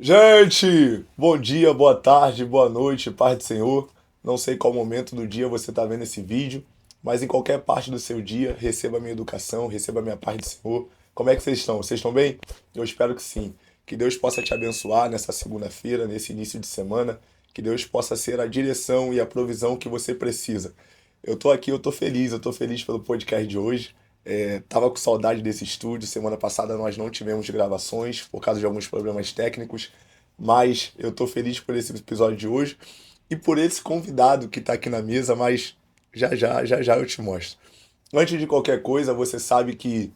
Gente, bom dia, boa tarde, boa noite, paz do Senhor. Não sei qual momento do dia você está vendo esse vídeo, mas em qualquer parte do seu dia, receba a minha educação, receba a minha paz do Senhor. Como é que vocês estão? Vocês estão bem? Eu espero que sim. Que Deus possa te abençoar nessa segunda-feira, nesse início de semana. Que Deus possa ser a direção e a provisão que você precisa. Eu tô aqui, eu tô feliz pelo podcast de hoje. Tava com saudade desse estúdio. Semana passada nós não tivemos gravações por causa de alguns problemas técnicos, mas eu tô feliz por esse episódio de hoje e por esse convidado que tá aqui na mesa, mas já eu te mostro. Antes de qualquer coisa, você sabe que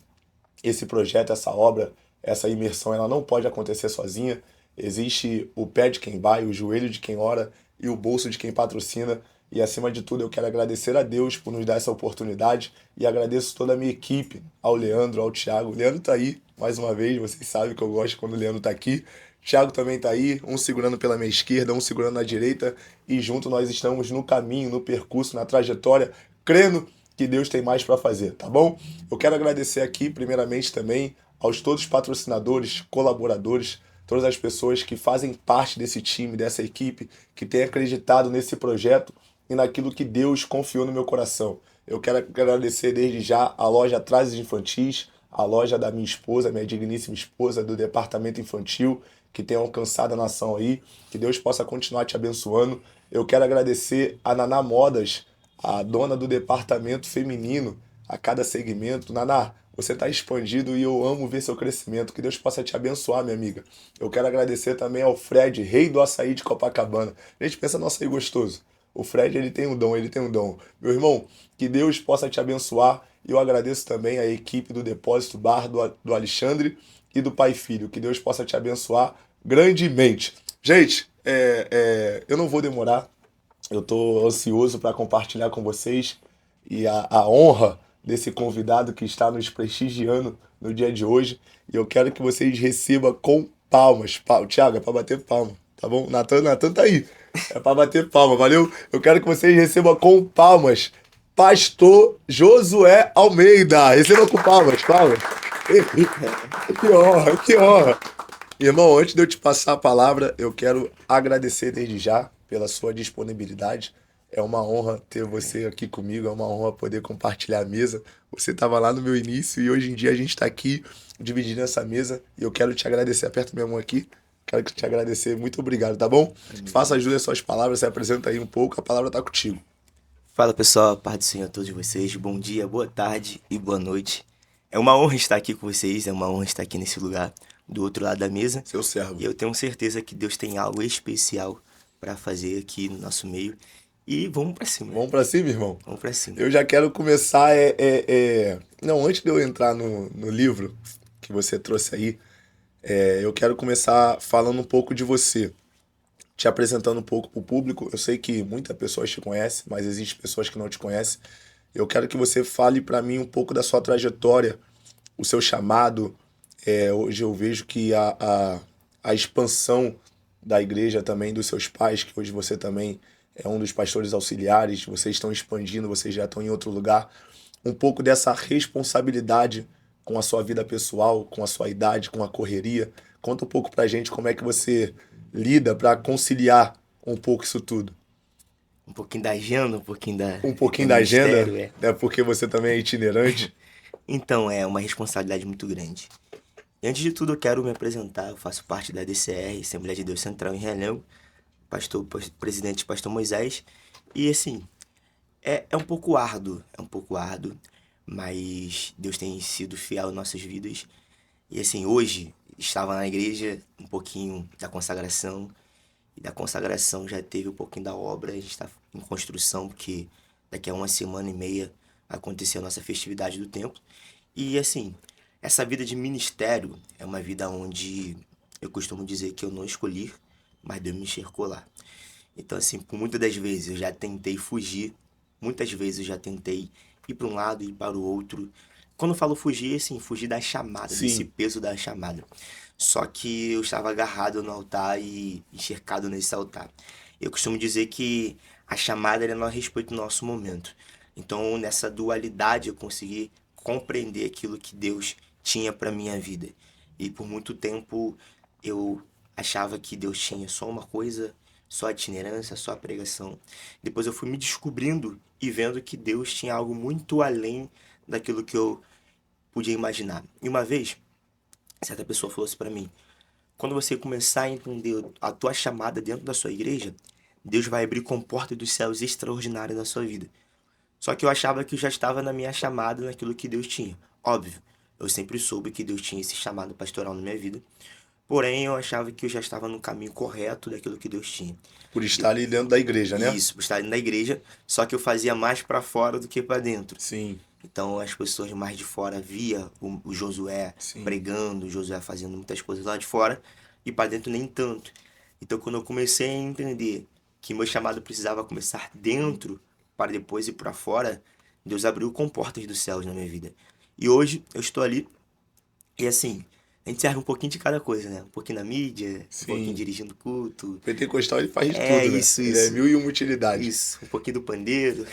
esse projeto, essa obra, essa imersão, ela não pode acontecer sozinha. Existe o pé de quem vai, o joelho de quem ora e o bolso de quem patrocina. E acima de tudo, eu quero agradecer a Deus por nos dar essa oportunidade e agradeço toda a minha equipe, ao Leandro, ao Thiago. O Leandro tá aí, mais uma vez, vocês sabem que eu gosto quando o Leandro tá aqui. O Thiago também tá aí, um segurando pela minha esquerda, um segurando na direita, e junto nós estamos no caminho, no percurso, na trajetória, crendo que Deus tem mais para fazer, tá bom? Eu quero agradecer aqui, primeiramente, também aos todos os patrocinadores, colaboradores, todas as pessoas que fazem parte desse time, dessa equipe, que têm acreditado nesse projeto e naquilo que Deus confiou no meu coração. Eu quero agradecer desde já a loja Trajes Infantis, a loja da minha esposa, minha digníssima esposa do departamento infantil, que tem alcançado a nação aí. Que Deus possa continuar te abençoando. Eu quero agradecer a Naná Modas, a dona do departamento feminino, a cada segmento. Naná, você está expandido e eu amo ver seu crescimento. Que Deus possa te abençoar, minha amiga. Eu quero agradecer também ao Fred, rei do açaí de Copacabana. A gente pensa no açaí gostoso. O Fred, ele tem um dom, ele tem um dom. Meu irmão, que Deus possa te abençoar. E eu agradeço também a equipe do Depósito Bar do Alexandre e do Pai e Filho. Que Deus possa te abençoar grandemente. Gente, eu não vou demorar. Eu estou ansioso para compartilhar com vocês e a honra desse convidado que está nos prestigiando no dia de hoje. E eu quero que vocês recebam com palmas. Thiago, é para bater palma, tá bom? Natan tá aí. É para bater palma, valeu? Eu quero que vocês recebam com palmas. Pastor Josué Almeida. Receba com palmas, palmas. Que honra, que honra. Irmão, antes de eu te passar a palavra, eu quero agradecer desde já pela sua disponibilidade. É uma honra ter você aqui comigo, é uma honra poder compartilhar a mesa. Você estava lá no meu início e hoje em dia a gente está aqui dividindo essa mesa e eu quero te agradecer. Aperta minha mão aqui. Quero te agradecer. Muito obrigado, tá bom? Faça jus às suas palavras, se apresenta aí um pouco, a palavra está contigo. Fala pessoal, paz do Senhor a todos vocês, bom dia, boa tarde e boa noite. É uma honra estar aqui com vocês, é uma honra estar aqui nesse lugar, do outro lado da mesa. Seu E servo. eu tenho certeza que Deus tem algo especial para fazer aqui no nosso meio. E vamos para cima, Vamos para cima, irmão? vamos para cima. Eu já quero começar. Não, antes de eu entrar no livro que você trouxe aí, eu quero começar falando um pouco de você, te apresentando um pouco para o público. Eu sei que muitas pessoas te conhecem, mas existem pessoas que não te conhecem. Eu quero que você fale para mim um pouco da sua trajetória, o seu chamado. Hoje eu vejo que a expansão da igreja também, dos seus pais, que hoje você também é um dos pastores auxiliares, vocês estão expandindo, vocês já estão em outro lugar. Um pouco dessa responsabilidade com a sua vida pessoal, com a sua idade, com a correria. Conta um pouco pra gente como é que você lida para conciliar um pouco isso tudo. Um pouquinho da agenda, Um do pouquinho da agenda, ministério, é. né? Porque você também é itinerante. Então é uma responsabilidade muito grande. E antes de tudo eu quero me apresentar, eu faço parte da DCR, Assembleia de Deus Central em Realengo, presidente Pastor Moisés. E assim, é um pouco árduo, mas Deus tem sido fiel em nossas vidas. E assim, hoje estava na igreja um pouquinho da consagração, e da consagração já teve um pouquinho da obra, a gente está em construção, porque daqui a uma semana e meia vai acontecer a nossa festividade do templo. E assim, essa vida de ministério é uma vida onde eu costumo dizer que eu não escolhi, mas Deus me cercou lá. Então, assim, por muitas das vezes eu já tentei fugir, muitas vezes eu já tentei ir para um lado e ir para o outro. Quando eu falo fugir, assim, fugir da chamada, desse Sim, peso da chamada. Só que eu estava agarrado no altar e encercado nesse altar. Eu costumo dizer que a chamada ela não respeita o nosso momento. Então, nessa dualidade, eu consegui compreender aquilo que Deus tinha para minha vida. E por muito tempo eu achava que Deus tinha só uma coisa, só a itinerância, só a pregação. Depois eu fui me descobrindo e vendo que Deus tinha algo muito além daquilo que eu podia imaginar. E uma vez, certa pessoa falou assim pra mim: quando você começar a entender a tua chamada dentro da sua igreja, Deus vai abrir comportas dos céus extraordinárias na sua vida. Só que eu achava que eu já estava na minha chamada, naquilo que Deus tinha. Óbvio, eu sempre soube que Deus tinha esse chamado pastoral na minha vida. Porém, eu achava que eu já estava no caminho correto daquilo que Deus tinha. Por estar ali dentro da igreja, né? Isso, por estar na igreja, só que eu fazia mais para fora do que para dentro. Sim, Então as pessoas mais de fora via o Josué sim. pregando, o Josué fazendo muitas coisas lá de fora e para dentro nem tanto. Então quando eu comecei a entender que meu chamado precisava começar dentro para depois ir para fora, Deus abriu comportas dos céus na minha vida. E hoje eu estou ali e assim, a gente serve um pouquinho de cada coisa, né? Um pouquinho na mídia, um pouquinho Sim. dirigindo culto. O pentecostal ele faz de É tudo, né? isso, Ele é isso. mil e uma utilidade. Isso, um pouquinho do pandeiro.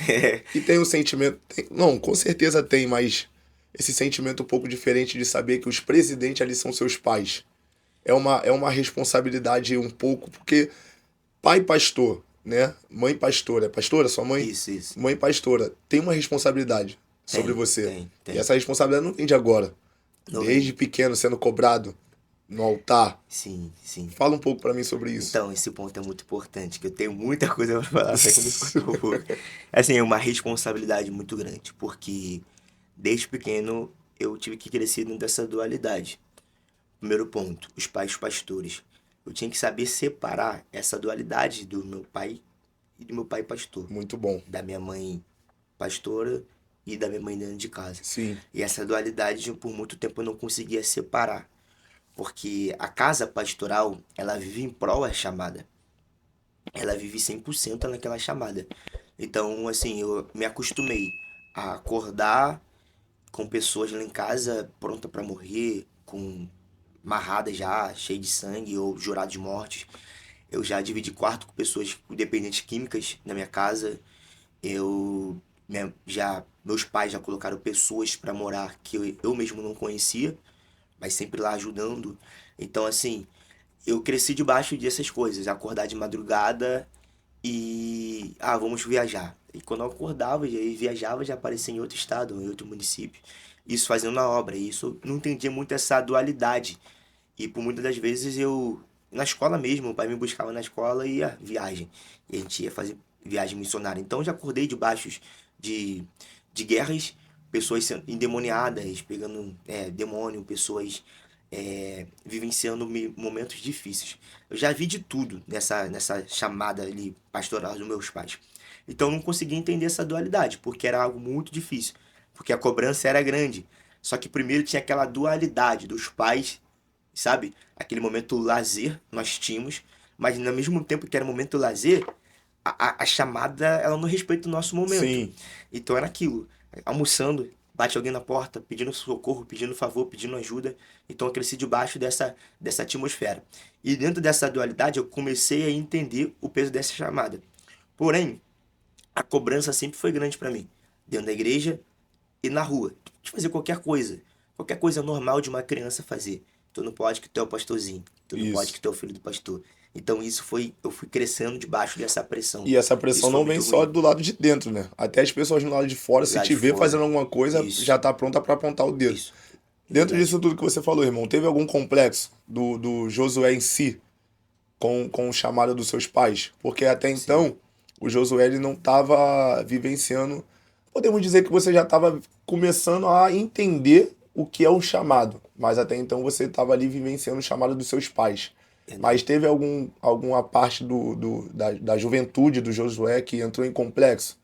E tem um sentimento. Não, com certeza tem, mas esse sentimento um pouco diferente de saber que os presidentes ali são seus pais. É uma responsabilidade um pouco, porque pai pastor, né? Mãe pastora. É pastora, sua mãe? Isso, isso. Mãe pastora. Tem uma responsabilidade sobre Tem, você. tem, E tem. essa responsabilidade não vem de agora. Não vem. Desde pequeno sendo cobrado no altar. Sim, sim. Fala um pouco pra mim sobre isso. Então, esse ponto é muito importante, que eu tenho muita coisa pra falar, só que eu me cortou um pouco. Assim, é uma responsabilidade muito grande, porque desde pequeno eu tive que crescer dentro dessa dualidade. Primeiro ponto, os pais pastores. Eu tinha que saber separar essa dualidade do meu pai e do meu pai pastor, Muito bom. da minha mãe pastora e da minha mãe dentro de casa. Sim, E essa dualidade, por muito tempo, eu não conseguia separar, porque a casa pastoral, ela vive em prol da chamada. Ela vive 100% naquela chamada. Então, assim, eu me acostumei a acordar com pessoas lá em casa pronta para morrer, com amarradas já, cheio de sangue ou jurado de morte. Eu já dividi quarto com pessoas com dependentes químicas na minha casa. Meus pais já colocaram pessoas para morar que eu mesmo não conhecia, mas sempre lá ajudando. Então, assim, eu cresci debaixo dessas coisas, acordar de madrugada e vamos viajar. E quando eu acordava e viajava, já aparecia em outro estado, em outro município. Isso fazendo a obra. E isso eu não entendia muito essa dualidade. E por muitas das vezes na escola mesmo, o pai me buscava na escola e ia viagem. E a gente ia fazer viagem missionária. Então eu já acordei debaixo de, de guerras, pessoas sendo endemoniadas, pegando demônio, pessoas vivenciando momentos difíceis. Eu já vi de tudo nessa chamada ali pastoral dos meus pais. Então eu não conseguia entender essa dualidade, porque era algo muito difícil. Porque a cobrança era grande. Só que primeiro tinha aquela dualidade dos pais, sabe? Aquele momento lazer nós tínhamos, mas no mesmo tempo que era momento lazer, a chamada ela não respeita o nosso momento. sim. Então era aquilo, almoçando, bate alguém na porta, pedindo socorro, pedindo favor, pedindo ajuda. Então eu cresci debaixo dessa atmosfera. E dentro dessa dualidade eu comecei a entender o peso dessa chamada. Porém, a cobrança sempre foi grande para mim, dentro da igreja e na rua, de fazer qualquer coisa normal de uma criança fazer. Tu não pode que tu é o pastorzinho, tu não pode Isso. que tu é o filho do pastor. Então eu fui crescendo debaixo dessa pressão. E essa Isso pressão foi não vem muito só ruim. do lado de dentro, né? Até as pessoas do lado de fora, se Lá de te ver fora. fazendo alguma coisa, já Isso, tá pronta pra apontar o dedo. isso. Dentro Verdade. disso tudo que você falou, irmão, teve algum complexo do Josué em si com o chamado dos seus pais? Porque até Sim. então, o Josué ele não estava vivenciando. Podemos dizer que você já estava começando a entender o que é o chamado, mas até então você estava ali vivenciando o chamado dos seus pais. Mas Verdade. teve alguma parte da juventude do Josué que entrou em complexo?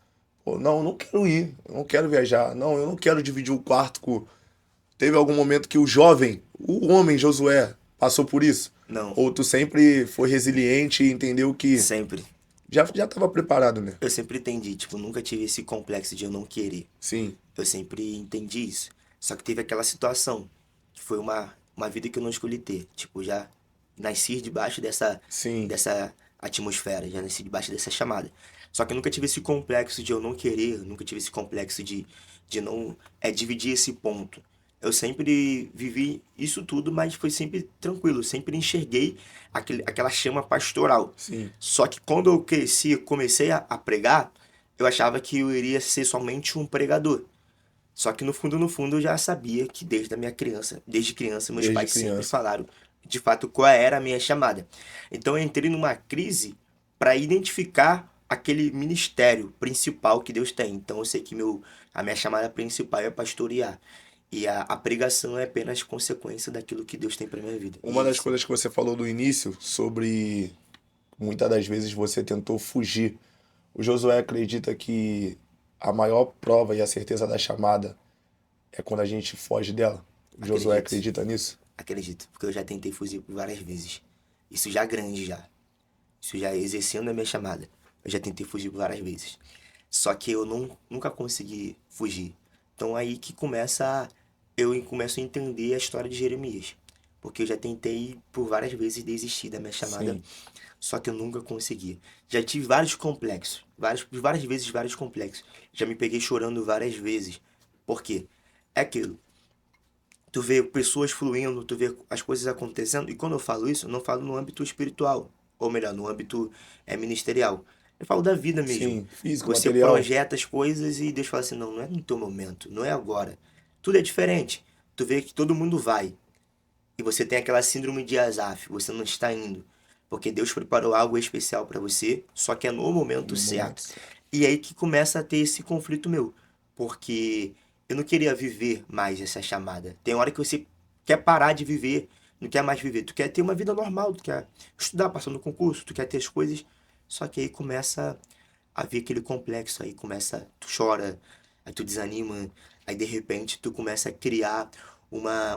Pô, não, eu não quero ir, eu não quero viajar, não, eu não quero dividir o quarto com. Teve algum momento que o jovem, o homem Josué, passou por isso? Não, Ou tu sempre foi resiliente e entendeu que sempre. já estava preparado, né? Eu sempre entendi, tipo, nunca tive esse complexo de eu não querer. Sim, Eu sempre entendi isso. Só que teve aquela situação, que foi uma vida que eu não escolhi ter. Tipo, já nasci debaixo sim, dessa atmosfera, já nasci debaixo dessa chamada. Só que eu nunca tive esse complexo de eu não querer, eu nunca tive esse complexo de não dividir esse ponto. eu sempre vivi isso tudo, mas foi sempre tranquilo. Sempre enxerguei aquela chama pastoral. Sim. Só que quando eu cresci, comecei a pregar, eu achava que eu iria ser somente um pregador. Só que no fundo, eu já sabia que desde criança, meus Desde pais sempre criança. falaram de fato qual era a minha chamada. Então eu entrei numa crise para identificar aquele ministério principal que Deus tem. Então eu sei que a minha chamada principal é pastorear. E a pregação é apenas consequência daquilo que Deus tem para minha vida. Uma E das sim, coisas que você falou no início sobre muitas das vezes você tentou fugir. O Josué acredita que a maior prova e a certeza da chamada é quando a gente foge dela. O Josué acredito, acredita nisso? acredito, porque eu já tentei fugir por várias vezes. Isso já grande já. Isso já exercendo a minha chamada. Eu já tentei fugir por várias vezes. Só que eu nunca consegui fugir. Então aí que eu começo a entender a história de Jeremias. Porque eu já tentei por várias vezes desistir da minha chamada, Sim. só que eu nunca consegui. Já tive vários complexos, várias vezes vários complexos. Já me peguei chorando várias vezes. Por quê? É aquilo. Tu vê pessoas fluindo, tu vê as coisas acontecendo, e quando eu falo isso, eu não falo no âmbito espiritual, ou melhor, no âmbito ministerial. Eu falo da vida mesmo. Sim. Físico, Você material. projeta as coisas e Deus fala assim: não, não é no teu momento, não é agora. Tudo é diferente. Tu vê que todo mundo vai, e você tem aquela síndrome de Asaf, você não está indo, porque Deus preparou algo especial para você, só que é no momento No momento certo. certo. E aí que começa a ter esse conflito meu, porque eu não queria viver mais essa chamada. Tem hora que você quer parar de viver, não quer mais viver, tu quer ter uma vida normal, tu quer estudar, passar no concurso, tu quer ter as coisas, só que aí começa a vir aquele complexo, aí começa, tu chora, aí tu desanima, aí de repente tu começa a criar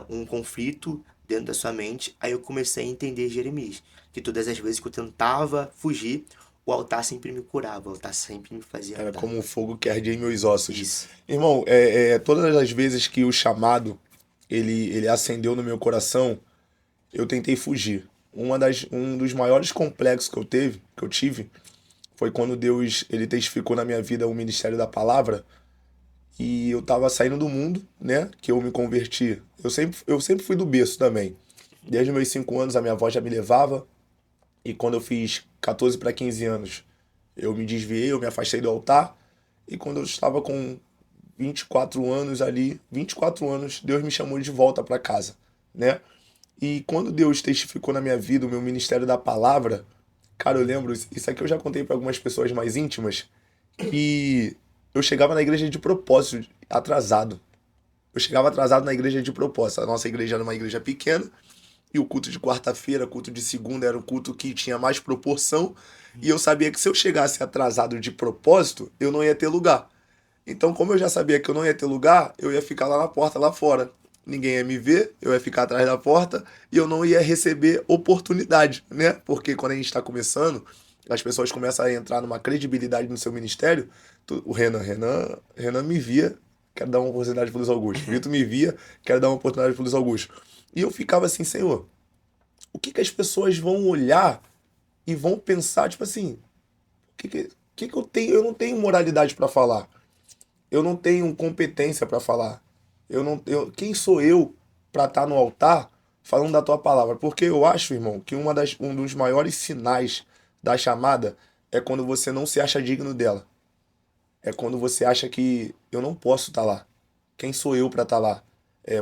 um conflito dentro da sua mente. Aí eu comecei a entender Jeremias, que todas as vezes que eu tentava fugir, o altar sempre me curava, o altar sempre me fazia Era andar. como um fogo que ardia em meus ossos. Isso. Irmão, todas as vezes que o chamado ele acendeu no meu coração, eu tentei fugir. Um dos maiores complexos que eu tive, foi quando Deus ele testificou na minha vida o ministério da palavra e eu tava saindo do mundo, né? Que eu me converti. Eu sempre fui do berço também. Desde os meus 5 anos a minha avó já me levava e quando eu fiz 14 para 15 anos, eu me desviei, eu me afastei do altar e quando eu estava com 24 anos ali, 24 anos, Deus me chamou de volta para casa, né? E quando Deus testificou na minha vida o meu ministério da palavra, cara, eu lembro, isso aqui eu já contei para algumas pessoas mais íntimas, que eu chegava na igreja de propósito, atrasado. Eu chegava atrasado na igreja de propósito. A nossa igreja era uma igreja pequena, e o culto de quarta-feira, culto de segunda era o culto que tinha mais proporção, e eu sabia que se eu chegasse atrasado de propósito, eu não ia ter lugar. Então, como eu já sabia que eu não ia ter lugar, eu ia ficar lá na porta, lá fora. Ninguém ia me ver, eu ia ficar atrás da porta e eu não ia receber oportunidade, né? Porque quando a gente está começando, as pessoas começam a entrar numa credibilidade no seu ministério. Renan me via, quero dar uma oportunidade para Luiz Augusto. Vitor me via, quero dar uma oportunidade para Luiz Augusto. E eu ficava assim, Senhor, o que que as pessoas vão olhar e vão pensar, tipo assim, o que que eu tenho? Eu não tenho moralidade para falar. Eu não tenho competência para falar. Quem sou eu para estar no altar falando da tua palavra? Porque eu acho, irmão, que um dos maiores sinais da chamada é quando você não se acha digno dela. É quando você acha que eu não posso estar lá. Quem sou eu para estar lá?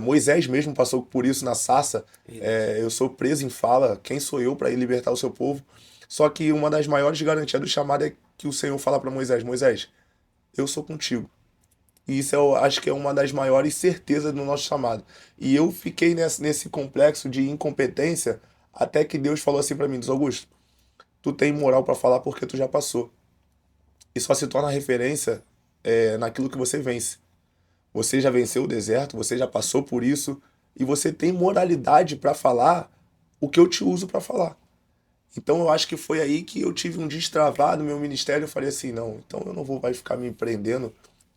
Moisés mesmo passou por isso na sarça. Verdade. Eu sou preso em fala. Quem sou eu para ir libertar o seu povo? Só que uma das maiores garantias do chamado é que o Senhor fala para Moisés: Moisés, eu sou contigo. E isso eu acho que é uma das maiores certezas do nosso chamado. E eu fiquei nesse complexo de incompetência até que Deus falou assim pra mim: Diz Augusto, tu tem moral pra falar porque tu já passou. E só se torna referência naquilo que você vence. Você já venceu o deserto, você já passou por isso e você tem moralidade pra falar o que eu te uso pra falar. Então eu acho que foi aí que eu tive um destravar no meu ministério. Eu falei assim, não, então eu não vou mais ficar me prendendo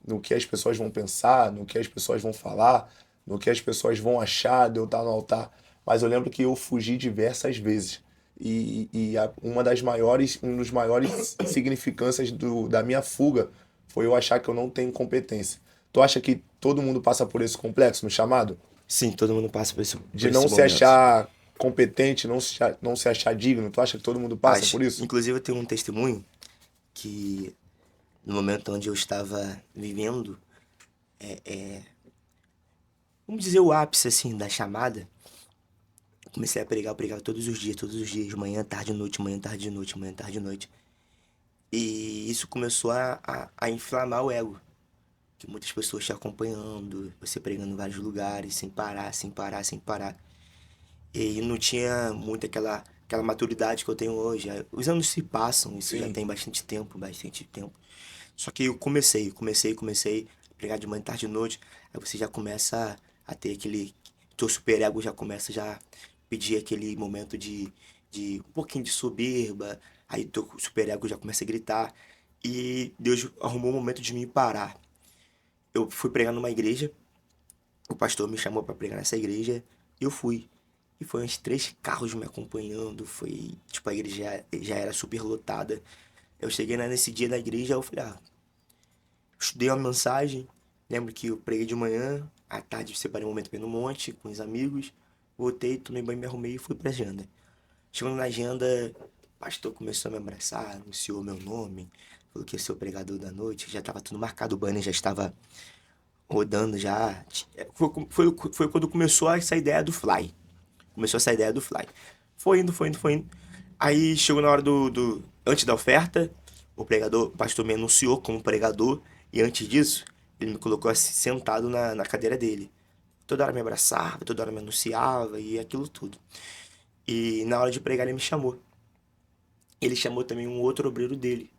no que as pessoas vão pensar, no que as pessoas vão falar, no que as pessoas vão achar de eu estar no altar. Mas eu lembro que eu fugi diversas vezes. Um dos maiores significâncias da minha fuga foi eu achar que eu não tenho competência. Tu acha que todo mundo passa por esse complexo no chamado? Sim, todo mundo passa De por não esse se momento. achar competente, não se achar digno? Tu acha que todo mundo passa Acho. por isso? Inclusive, eu tenho um testemunho que no momento onde eu estava vivendo, vamos dizer, o ápice, assim, da chamada, eu comecei a pregar, eu pregava todos os dias, manhã, tarde, noite, manhã, tarde, noite, manhã, tarde, noite. E isso começou a inflamar o ego. Que muitas pessoas te acompanhando, você pregando em vários lugares, sem parar, sem parar, sem parar. E não tinha muito aquela maturidade que eu tenho hoje. Os anos se passam, isso já Sim. tem bastante tempo, bastante tempo. Só que eu comecei a pregar de manhã, tarde e noite. Aí você já começa a ter aquele. Teu superego já começa já pedir aquele momento de um pouquinho de soberba. Aí teu superego já começa a gritar. E Deus arrumou um momento de me parar. Eu fui pregar numa igreja, o pastor me chamou para pregar nessa igreja, e eu fui. E foi uns 3 carros me acompanhando, foi, tipo, a igreja já era super lotada. Eu cheguei nesse dia na igreja, eu falei, estudei uma mensagem, lembro que eu preguei de manhã, à tarde separei um momento para ir no monte com os amigos, voltei, tomei banho, me arrumei e fui pra agenda. Chegando na agenda, o pastor começou a me abraçar, anunciou meu nome, falou que ia ser o pregador da noite, já estava tudo marcado, o banner já estava rodando já. Foi quando começou essa ideia do Fly. Começou essa ideia do Fly. Foi indo, foi indo, foi indo. Aí chegou na hora antes da oferta, o pastor me anunciou como pregador, e antes disso, ele me colocou assim, sentado na cadeira dele. Toda hora me abraçava, toda hora me anunciava e aquilo tudo. E na hora de pregar ele me chamou. Ele chamou também um outro obreiro dele.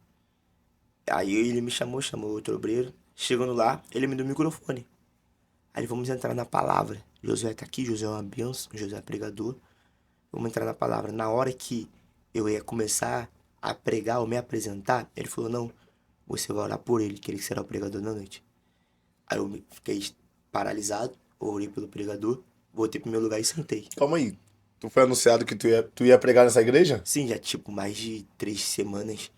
Aí ele me chamou outro obreiro. Chegando lá, ele me deu o microfone. Aí vamos entrar na palavra. Josué tá aqui, Josué é uma bênção, Josué é pregador. Vamos entrar na palavra. Na hora que eu ia começar a pregar ou me apresentar, ele falou: Não, você vai orar por ele, que ele será o pregador da noite. Aí eu fiquei paralisado, orei pelo pregador, voltei pro meu lugar e sentei. Calma aí. Tu foi anunciado que tu ia pregar nessa igreja? Sim, já tipo mais de 3 semanas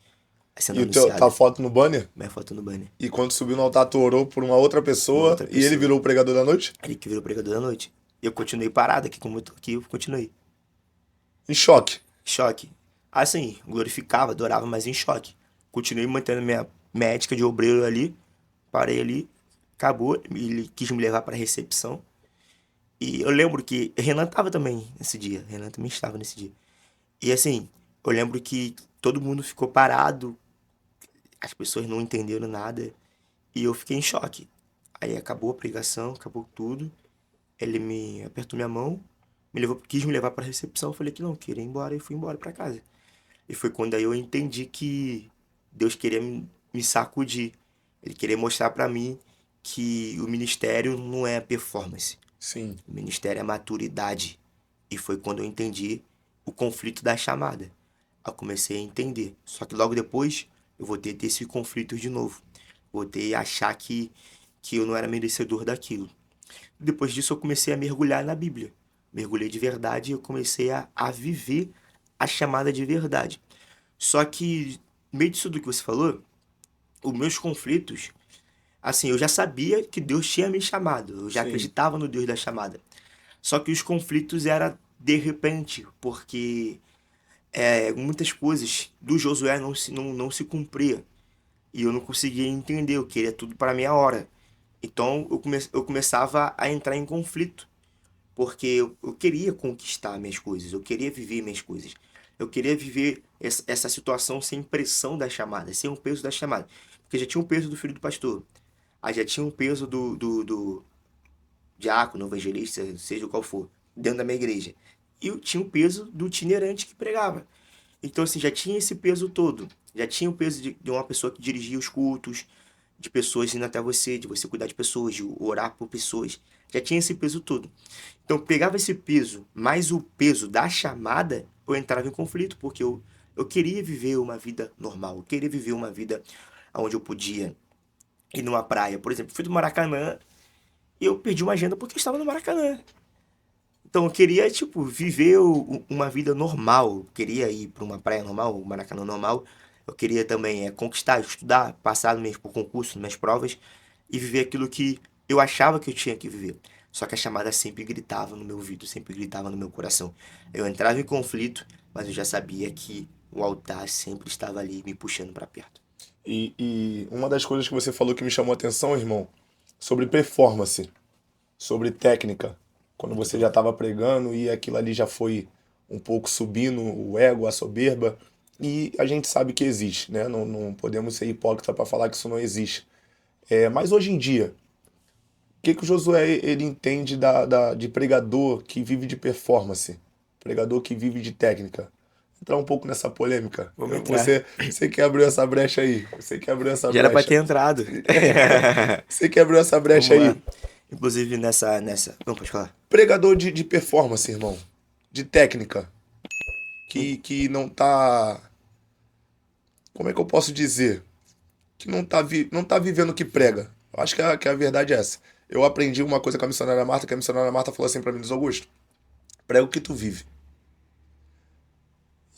sendo E tua anunciado. foto no banner? Minha foto no banner. E quando subiu no altar, tu orou por uma outra Uma pessoa outra e ele pessoa. virou o pregador da noite? Ele que virou o pregador da noite. Eu continuei parado aqui, como eu tô aqui, eu continuei. Em choque. Choque. Assim, glorificava, adorava, mas em choque. Continuei mantendo minha ética de obreiro ali. Parei ali. Acabou. Ele quis me levar para a recepção. E eu lembro que Renan estava também nesse dia. Renan também estava nesse dia. E assim, eu lembro que todo mundo ficou parado. As pessoas não entenderam nada. E eu fiquei em choque. Aí acabou a pregação, acabou tudo. Ele me apertou minha mão, quis me levar para a recepção. Eu falei que não, queria ir embora e fui embora para casa. E foi quando aí eu entendi que Deus queria me sacudir. Ele queria mostrar para mim que o ministério não é performance. Sim. O ministério é maturidade. E foi quando eu entendi o conflito da chamada. Eu comecei a entender. Só que logo depois eu voltei a ter esse conflito de novo. Voltei a achar que eu não era merecedor daquilo. Depois disso eu comecei a mergulhar na Bíblia. Mergulhei de verdade e eu comecei a viver a chamada de verdade. Só que, no meio disso do que você falou, os meus conflitos, assim, eu já sabia que Deus tinha me chamado, eu já Sim. acreditava no Deus da chamada. Só que os conflitos eram de repente, porque muitas coisas do Josué não se cumpria. E eu não conseguia entender, eu queria tudo para a minha hora. Então eu começava a entrar em conflito, porque eu queria conquistar minhas coisas, eu queria viver minhas coisas. Eu queria viver essa situação sem pressão da chamada, sem o peso da chamada. Porque já tinha o peso do filho do pastor, aí já tinha o peso do diácono, evangelista, seja qual for, dentro da minha igreja. E eu tinha o peso do itinerante que pregava. Então, assim, já tinha esse peso todo. Já tinha o peso de uma pessoa que dirigia os cultos, de pessoas indo até você, de você cuidar de pessoas, de orar por pessoas. Já tinha esse peso todo. Então, eu pegava esse peso, mais o peso da chamada, eu entrava em conflito, porque eu queria viver uma vida normal. Eu queria viver uma vida onde eu podia ir numa praia. Por exemplo, fui do Maracanã e eu perdi uma agenda porque eu estava no Maracanã. Então eu queria, tipo, viver uma vida normal. Eu queria ir para uma praia normal, um Maracanã normal. Eu queria também conquistar, estudar, passar por concurso, nas minhas provas e viver aquilo que eu achava que eu tinha que viver. Só que a chamada sempre gritava no meu ouvido, sempre gritava no meu coração. Eu entrava em conflito, mas eu já sabia que o altar sempre estava ali me puxando para perto. E uma das coisas que você falou que me chamou a atenção, irmão, sobre performance, sobre técnica. Quando você já estava pregando e aquilo ali já foi um pouco subindo o ego, a soberba. E a gente sabe que existe, né? Não podemos ser hipócritas para falar que isso não existe. Mas hoje em dia, o que que o Josué ele entende de pregador que vive de performance? Pregador que vive de técnica? Entrar um pouco nessa polêmica. Vamos entrar. Você que abriu essa brecha aí. Você que abriu essa Já era pra brecha. ter entrado. Você que abriu essa brecha Vamos lá. aí. Inclusive nessa. Não, pode falar. Pregador de performance, irmão. De técnica. Que não tá. Como é que eu posso dizer? Que não tá vivendo o que prega. Eu acho que a verdade é essa. Eu aprendi uma coisa com a missionária Marta, que a missionária Marta falou assim pra mim, Luiz Augusto, prega o que tu vive.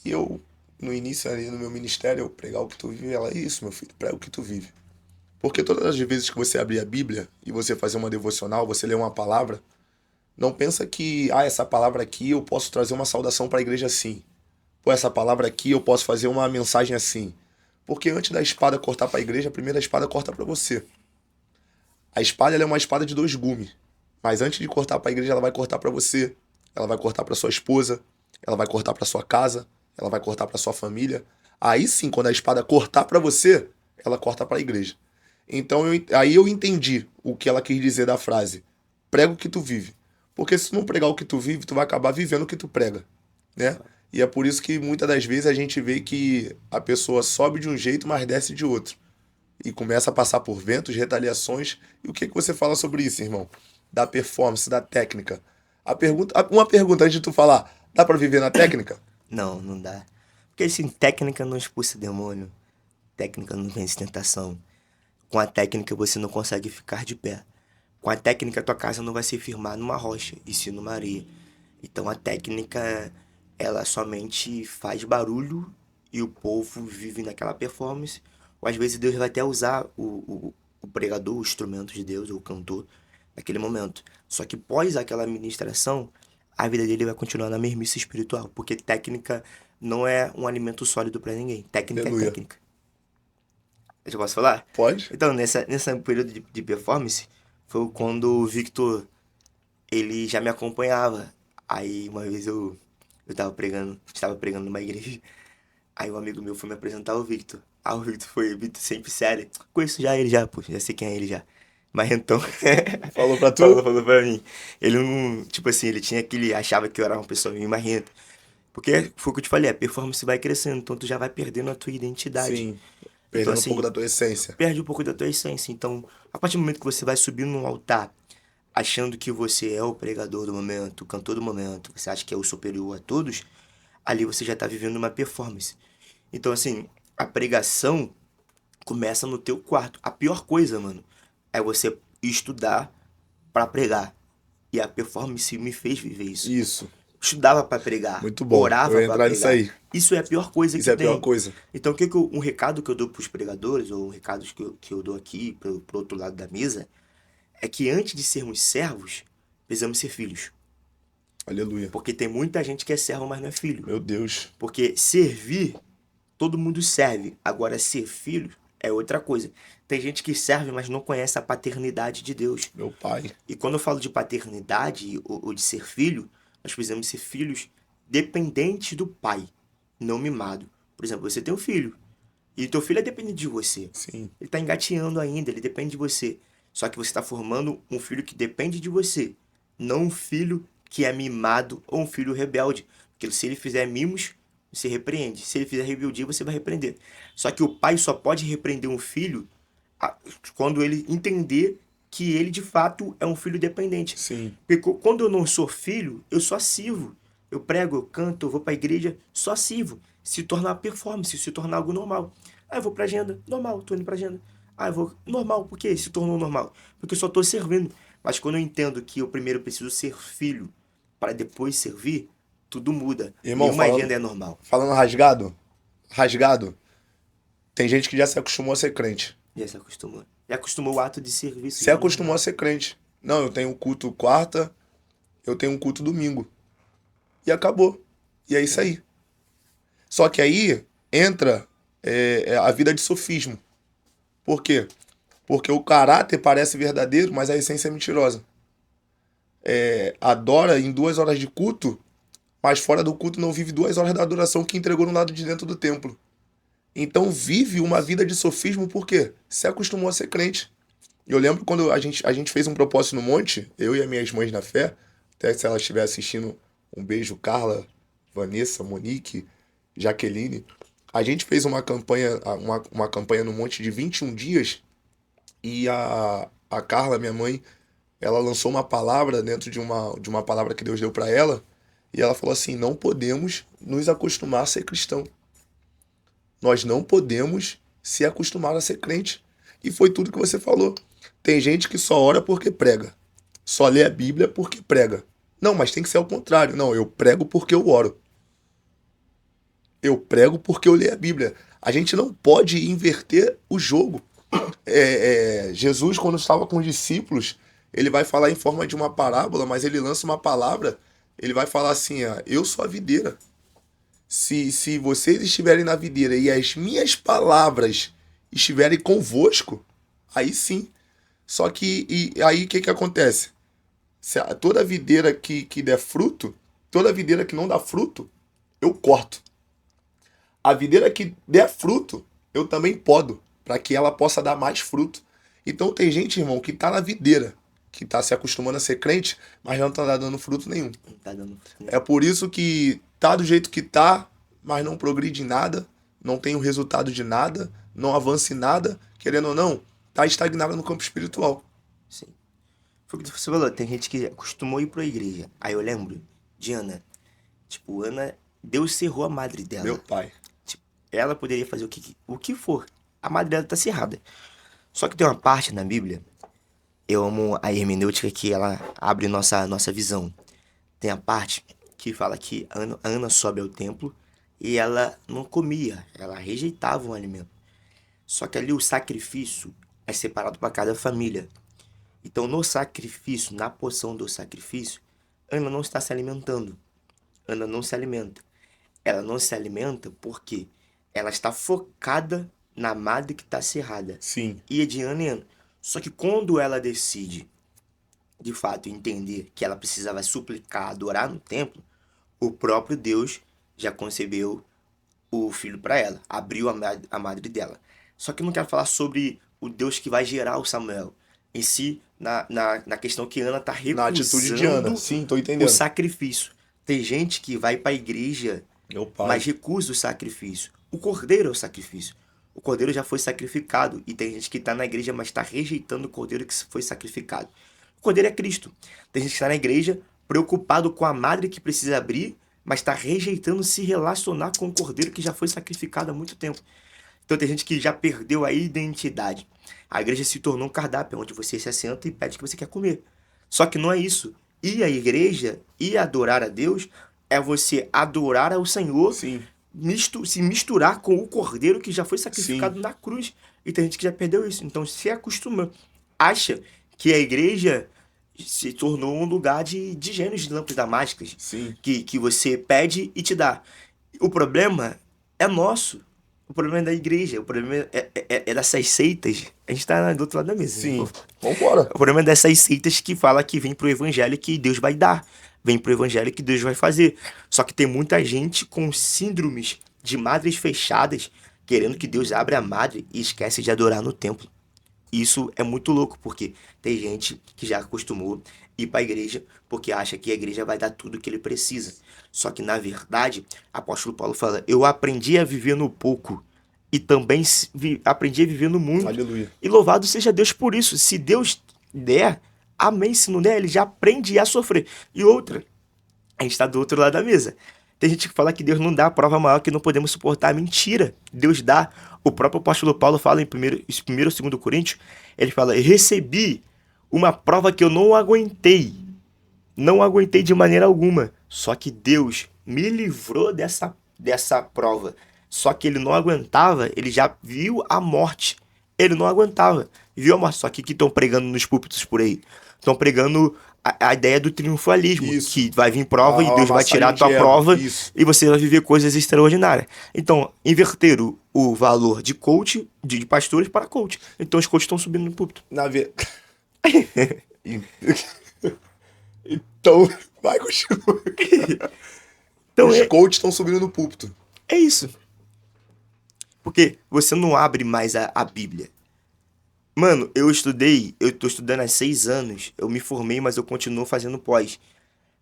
E eu, no início ali no meu ministério, eu pregar o que tu vive, ela, isso, meu filho, prega o que tu vive. Porque todas as vezes que você abrir a Bíblia e você fazer uma devocional, você ler uma palavra, não pensa que, essa palavra aqui eu posso trazer uma saudação para a igreja assim. Pô, essa palavra aqui eu posso fazer uma mensagem assim. Porque antes da espada cortar para a igreja, a primeira espada corta para você. A espada ela é uma espada de dois gumes. Mas antes de cortar para a igreja, ela vai cortar para você. Ela vai cortar para sua esposa. Ela vai cortar para sua casa. Ela vai cortar para sua família. Aí sim, quando a espada cortar para você, ela corta para a igreja. Então aí eu entendi o que ela quis dizer da frase. Prega o que tu vive. Porque se tu não pregar o que tu vive, tu vai acabar vivendo o que tu prega, né? E é por isso que muitas das vezes a gente vê que a pessoa sobe de um jeito, mas desce de outro e começa a passar por ventos, retaliações. E o que que você fala sobre isso, irmão? Da performance, da técnica. Uma pergunta antes de tu falar, dá pra viver na técnica? Não, não dá. Porque assim, técnica não expulsa demônio. Técnica não vence tentação. Com a técnica você não consegue ficar de pé. Com a técnica tua casa não vai se firmar numa rocha, e sim numa areia. Então a técnica, ela somente faz barulho e o povo vive naquela performance. Ou às vezes Deus vai até usar o pregador, o instrumento de Deus, ou o cantor, naquele momento. Só que pós aquela ministração, a vida dele vai continuar na mesmice espiritual. Porque técnica não é um alimento sólido para ninguém. Técnica é Aleluia. técnica. Eu posso falar? Pode? Então, nessa período de performance, foi quando o Victor, ele já me acompanhava. Aí, uma vez eu estava pregando numa igreja. Aí um amigo meu foi me apresentar o Victor. Ah, o Victor sempre sério. Conheço já ele já, pô, já sei quem é ele já. Mas então, Falou pra tu? falou pra mim. Ele não, tipo assim, ele tinha aquele, achava que eu era uma pessoa meio marrenta. Porque foi o que eu te falei, a performance vai crescendo, então tu já vai perdendo a tua identidade. Sim. Então, Perdendo um pouco assim, da tua essência. perde um pouco da tua essência. Então, a partir do momento que você vai subir num altar, achando que você é o pregador do momento, o cantor do momento, você acha que é o superior a todos, ali você já tá vivendo uma performance. Então, assim, a pregação começa no teu quarto. A pior coisa, mano, é você estudar pra pregar. E a performance me fez viver isso. Isso. Estudava pra pregar, Muito bom. Eu orava ia pra entrar nisso pregar. aí. Isso é a pior coisa Isso que é a pior tem. coisa. Então, um recado que eu dou pros pregadores, ou um recado que eu dou aqui pro outro lado da mesa, é que antes de sermos servos, precisamos ser filhos. Aleluia. Porque tem muita gente que é servo, mas não é filho. Meu Deus. Porque servir, todo mundo serve. Agora, ser filho é outra coisa. Tem gente que serve, mas não conhece a paternidade de Deus. Meu pai. E quando eu falo de paternidade ou de ser filho, nós precisamos ser filhos dependentes do pai, não mimado. Por exemplo, você tem um filho, e teu filho é dependente de você. Sim. Ele está engateando ainda, ele depende de você. Só que você está formando um filho que depende de você, não um filho que é mimado ou um filho rebelde. Porque se ele fizer mimos, você repreende. Se ele fizer rebeldia, você vai repreender. Só que o pai só pode repreender um filho quando ele entender que ele de fato é um filho dependente. Sim. Porque quando eu não sou filho, eu só sirvo. Eu prego, eu canto, eu vou pra igreja, só sirvo. Se tornar performance, se tornar algo normal. Ah, eu vou pra agenda, normal, tô indo pra agenda. Ah, eu vou, normal, por quê? Se tornou normal. Porque eu só tô servindo. Mas quando eu entendo que eu primeiro preciso ser filho para depois servir, tudo muda. Irmão, Nenhuma agenda é normal. falando rasgado, tem gente que já se acostumou a ser crente. Já se acostumou. Já acostumou o ato de serviço. Se acostumou a ser crente. Não, eu tenho culto quarta, eu tenho um culto domingo. E acabou. E é isso aí. Só que aí entra a vida de sofismo. Por quê? Porque o caráter parece verdadeiro, mas a essência é mentirosa. Adora em 2 horas de culto, mas fora do culto não vive 2 horas da adoração que entregou no lado de dentro do templo. Então vive uma vida de sofismo por quê? Se acostumou a ser crente. Eu lembro quando a gente fez um propósito no monte, eu e as minhas mães na fé, até se ela estiver assistindo, um beijo, Carla, Vanessa, Monique, Jaqueline. A gente fez uma campanha no monte de 21 dias e a Carla, minha mãe, ela lançou uma palavra dentro de uma palavra que Deus deu para ela e ela falou assim: não podemos nos acostumar a ser cristão. Nós não podemos se acostumar a ser crente. E foi tudo que você falou. Tem gente que só ora porque prega. Só lê a Bíblia porque prega. Não, mas tem que ser ao contrário. Não, eu prego porque eu oro. Eu prego porque eu leio a Bíblia. A gente não pode inverter o jogo. Jesus, quando estava com os discípulos, ele vai falar em forma de uma parábola, mas ele lança uma palavra. Ele vai falar assim: eu sou a videira. Se vocês estiverem na videira e as minhas palavras estiverem convosco, aí sim. Só que aí o que acontece? Toda videira que der fruto, toda videira que não dá fruto, eu corto. A videira que der fruto, eu também podo, para que ela possa dar mais fruto. Então tem gente, irmão, que tá na videira, que tá se acostumando a ser crente, mas não tá dando fruto nenhum. Não tá dando fruto. É por isso que tá do jeito que tá, mas não progride em nada, não tem o resultado de nada, não avança em nada, querendo ou não, tá estagnado no campo espiritual. Sim. Foi o que você falou, tem gente que acostumou a ir pra igreja. Aí eu lembro de Ana. Tipo, Ana, Deus cerrou a madre dela. Meu pai. Tipo, ela poderia fazer o que for. A madre dela tá cerrada. Só que tem uma parte na Bíblia, eu amo a hermenêutica que ela abre nossa visão. Tem a parte que fala que a Ana sobe ao templo e ela não comia, ela rejeitava o alimento. Só que ali o sacrifício é separado para cada família. Então, no sacrifício, na porção do sacrifício, Ana não está se alimentando. Ana não se alimenta. Ela não se alimenta porque ela está focada na madre que está cerrada. Sim. E é de Ana em Ana. Só que quando ela decide, de fato, entender que ela precisava suplicar, adorar no templo, o próprio Deus já concebeu o filho para ela, abriu a madre dela. Só que eu não quero falar sobre o Deus que vai gerar o Samuel, em si, na questão que Ana está Na atitude de Ana. recusando Sim, tô o entendendo. sacrifício. Tem gente que vai para a igreja, Meu pai. mas recusa o sacrifício. O cordeiro é o sacrifício. O cordeiro já foi sacrificado e tem gente que está na igreja, mas está rejeitando o cordeiro que foi sacrificado. O cordeiro é Cristo. Tem gente que está na igreja preocupado com a madre que precisa abrir, mas está rejeitando se relacionar com o cordeiro que já foi sacrificado há muito tempo. Então tem gente que já perdeu a identidade. A igreja se tornou um cardápio, onde você se assenta e pede o que você quer comer. Só que não é isso. Ir à igreja, ir adorar a Deus, é você adorar ao Senhor, Sim. se misturar com o cordeiro que já foi sacrificado na cruz. E tem gente que já perdeu isso. Então se acostuma. Acha que a igreja se tornou um lugar de gênios de lâmpadas mágicas. Sim. Que você pede e te dá. O problema é nosso. O problema é da igreja. O problema é dessas seitas. A gente tá do outro lado da mesa. Sim. Né? Vambora. O problema é dessas seitas que fala que vem pro evangelho que Deus vai dar. Vem pro evangelho que Deus vai fazer. Só que tem muita gente com síndromes de madres fechadas, querendo que Deus abra a madre e esquece de adorar no templo. Isso é muito louco, porque tem gente que já acostumou ir para a igreja porque acha que a igreja vai dar tudo o que ele precisa. Só que, na verdade, o apóstolo Paulo fala: eu aprendi a viver no pouco e também aprendi a viver no muito. Aleluia. E louvado seja Deus por isso. Se Deus der, amém. Se não der, ele já aprende a sofrer. E outra, a gente está do outro lado da mesa. Tem gente que fala que Deus não dá a prova maior que não podemos suportar. Mentira. Deus dá. O próprio apóstolo Paulo fala em 1 ou 2 Coríntios, ele fala: recebi uma prova que eu não aguentei. Não aguentei de maneira alguma. Só que Deus me livrou dessa prova. Só que ele não aguentava, ele já viu a morte. Ele não aguentava, viu a morte. Só que estão pregando nos púlpitos por aí. estão pregando a ideia do triunfalismo, Isso. que vai vir prova e A Deus vai tirar a massagem tua de ego. prova Isso. e você vai viver coisas extraordinárias. Então, inverteram o valor de coach, de pastores para coach. Então, os coaches estão subindo no púlpito. Na ve... Então, vai, continua. Então, Os coaches estão subindo no púlpito. é isso. Porque você não abre mais a Bíblia. Mano, eu tô estudando há 6 anos, eu me formei, mas eu continuo fazendo pós.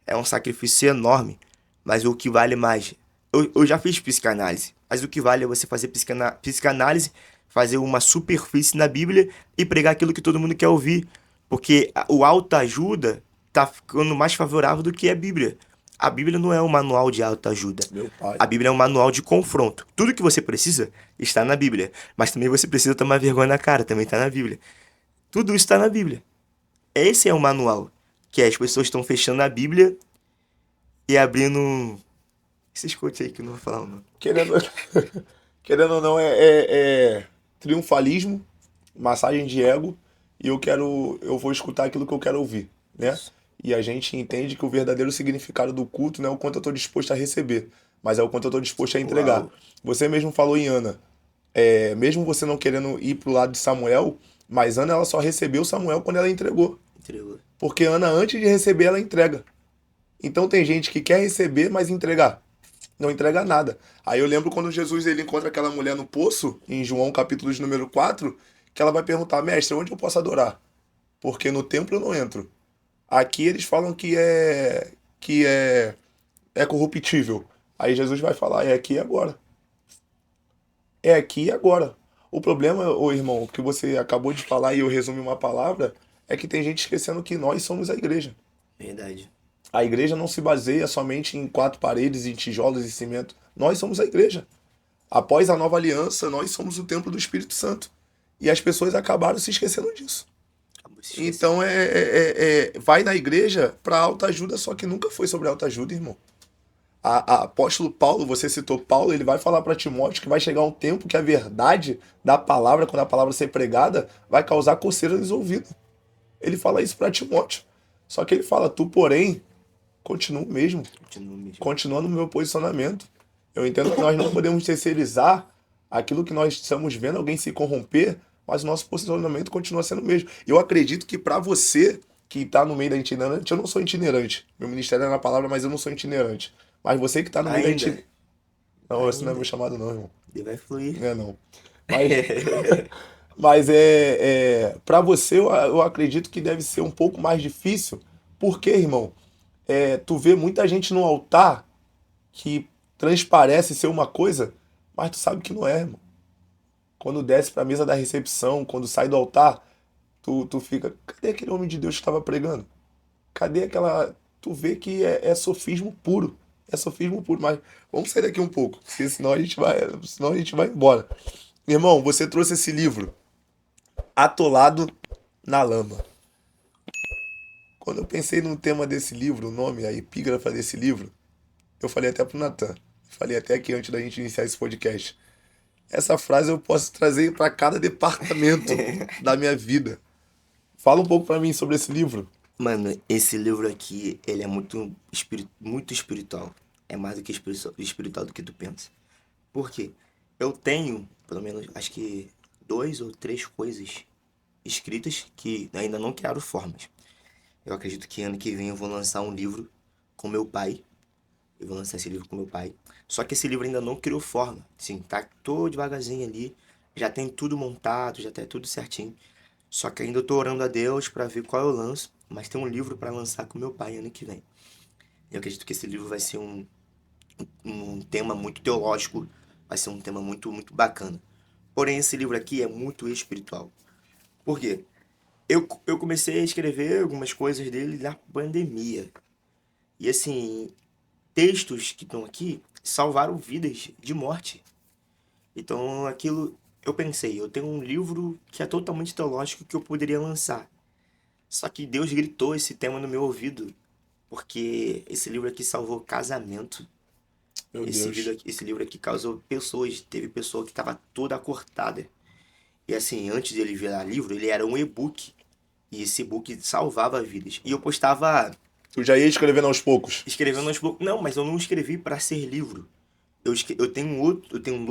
É um sacrifício enorme, mas o que vale mais? Eu já fiz psicanálise, mas o que vale é você fazer psicanálise, fazer uma superfície na Bíblia e pregar aquilo que todo mundo quer ouvir. Porque o autoajuda tá ficando mais favorável do que a Bíblia. A Bíblia não é um manual de autoajuda. Meu pai. A Bíblia é um manual de confronto. Tudo que você precisa está na Bíblia. Mas também você precisa tomar vergonha na cara, também está na Bíblia. Tudo isso está na Bíblia. Esse é o manual. Que as pessoas estão fechando a Bíblia e abrindo. Esses coaches aí que eu não vou falar, não. Querendo, querendo ou não, é triunfalismo, massagem de ego, e eu vou escutar aquilo que eu quero ouvir, né? Isso. E a gente entende que o verdadeiro significado do culto não é o quanto eu estou disposto a receber, mas é o quanto eu estou disposto a entregar. Uau. Você mesmo falou em Ana, mesmo você não querendo ir pro lado de Samuel, mas Ana ela só recebeu Samuel quando ela entregou. Entregou. Porque Ana, antes de receber, ela entrega. Então tem gente que quer receber, mas entregar. Não entrega nada. Aí eu lembro quando Jesus ele encontra aquela mulher no poço, em João capítulo de número 4, que ela vai perguntar, mestre, onde eu posso adorar? Porque no templo eu não entro. Aqui eles falam que é corruptível. Aí Jesus vai falar, é aqui e agora. É aqui e agora. O problema, ô irmão, que você acabou de falar e eu resumi uma palavra, é que tem gente esquecendo que nós somos a igreja. Verdade. A igreja não se baseia somente em 4 paredes, em tijolos e cimento. Nós somos a igreja. Após a nova aliança, nós somos o templo do Espírito Santo. E as pessoas acabaram se esquecendo disso. Acabou se esquecendo. Então vai na igreja para autoajuda, só que nunca foi sobre autoajuda, irmão. A apóstolo Paulo, você citou Paulo, ele vai falar para Timóteo que vai chegar um tempo que a verdade da palavra, quando a palavra ser pregada, vai causar coceira nos ouvidos. Ele fala isso para Timóteo. Só que ele fala, tu, porém, continua o mesmo. Continua mesmo. Continua no meu posicionamento. Eu entendo que nós não podemos terceirizar aquilo que nós estamos vendo alguém se corromper, mas o nosso posicionamento continua sendo o mesmo. Eu acredito que para você que está no meio da itinerante, eu não sou itinerante. Meu ministério é na palavra, mas eu não sou itinerante. Mas você que está no meio da Ainda. itinerante. Não, esse não é meu chamado, não, irmão. Ele vai fluir. Não é não. Mas, mas para você, eu acredito que deve ser um pouco mais difícil. Porque, irmão, tu vê muita gente no altar que transparece ser uma coisa, mas tu sabe que não é, irmão. Quando desce pra mesa da recepção, quando sai do altar, tu fica, cadê aquele homem de Deus que estava pregando? Cadê aquela. Tu vê que é sofismo puro. É sofismo puro, mas vamos sair daqui um pouco, porque senão a gente vai embora. Irmão, você trouxe esse livro, Atolado na Lama. Quando eu pensei no tema desse livro, o nome, a epígrafa desse livro, eu falei até pro Natan, falei até aqui antes da gente iniciar esse podcast. Essa frase eu posso trazer para cada departamento da minha vida. Fala um pouco para mim sobre esse livro. Mano, esse livro aqui, ele é muito espiritual. É mais do que espiritual do que tu pensa. Por quê? Eu tenho, pelo menos, acho que 2 ou 3 coisas escritas que ainda não criaram formas. Eu acredito que ano que vem eu vou lançar um livro com meu pai. Eu vou lançar esse livro com meu pai. Só que esse livro ainda não criou forma. Sim, tá todo devagarzinho ali. Já tem tudo montado, já tá tudo certinho. Só que ainda eu tô orando a Deus pra ver qual eu lanço. Mas tem um livro pra lançar com meu pai ano que vem. Eu acredito que esse livro vai ser um tema muito teológico. Vai ser um tema muito, muito bacana. Porém, esse livro aqui é muito espiritual. Por quê? Eu comecei a escrever algumas coisas dele na pandemia. E assim, textos que estão aqui salvaram vidas de morte. Então, aquilo, eu pensei, eu tenho um livro que é totalmente teológico que eu poderia lançar. Só que Deus gritou esse tema no meu ouvido, porque esse livro aqui salvou casamento. Meu Deus. Esse livro aqui causou pessoas, teve pessoa que estava toda cortada. E assim, antes dele virar livro, ele era um e-book. E esse e-book salvava vidas. E eu postava Tu já ia escrevendo aos poucos. escrevendo aos poucos. Não, mas eu não escrevi para ser livro. Eu tenho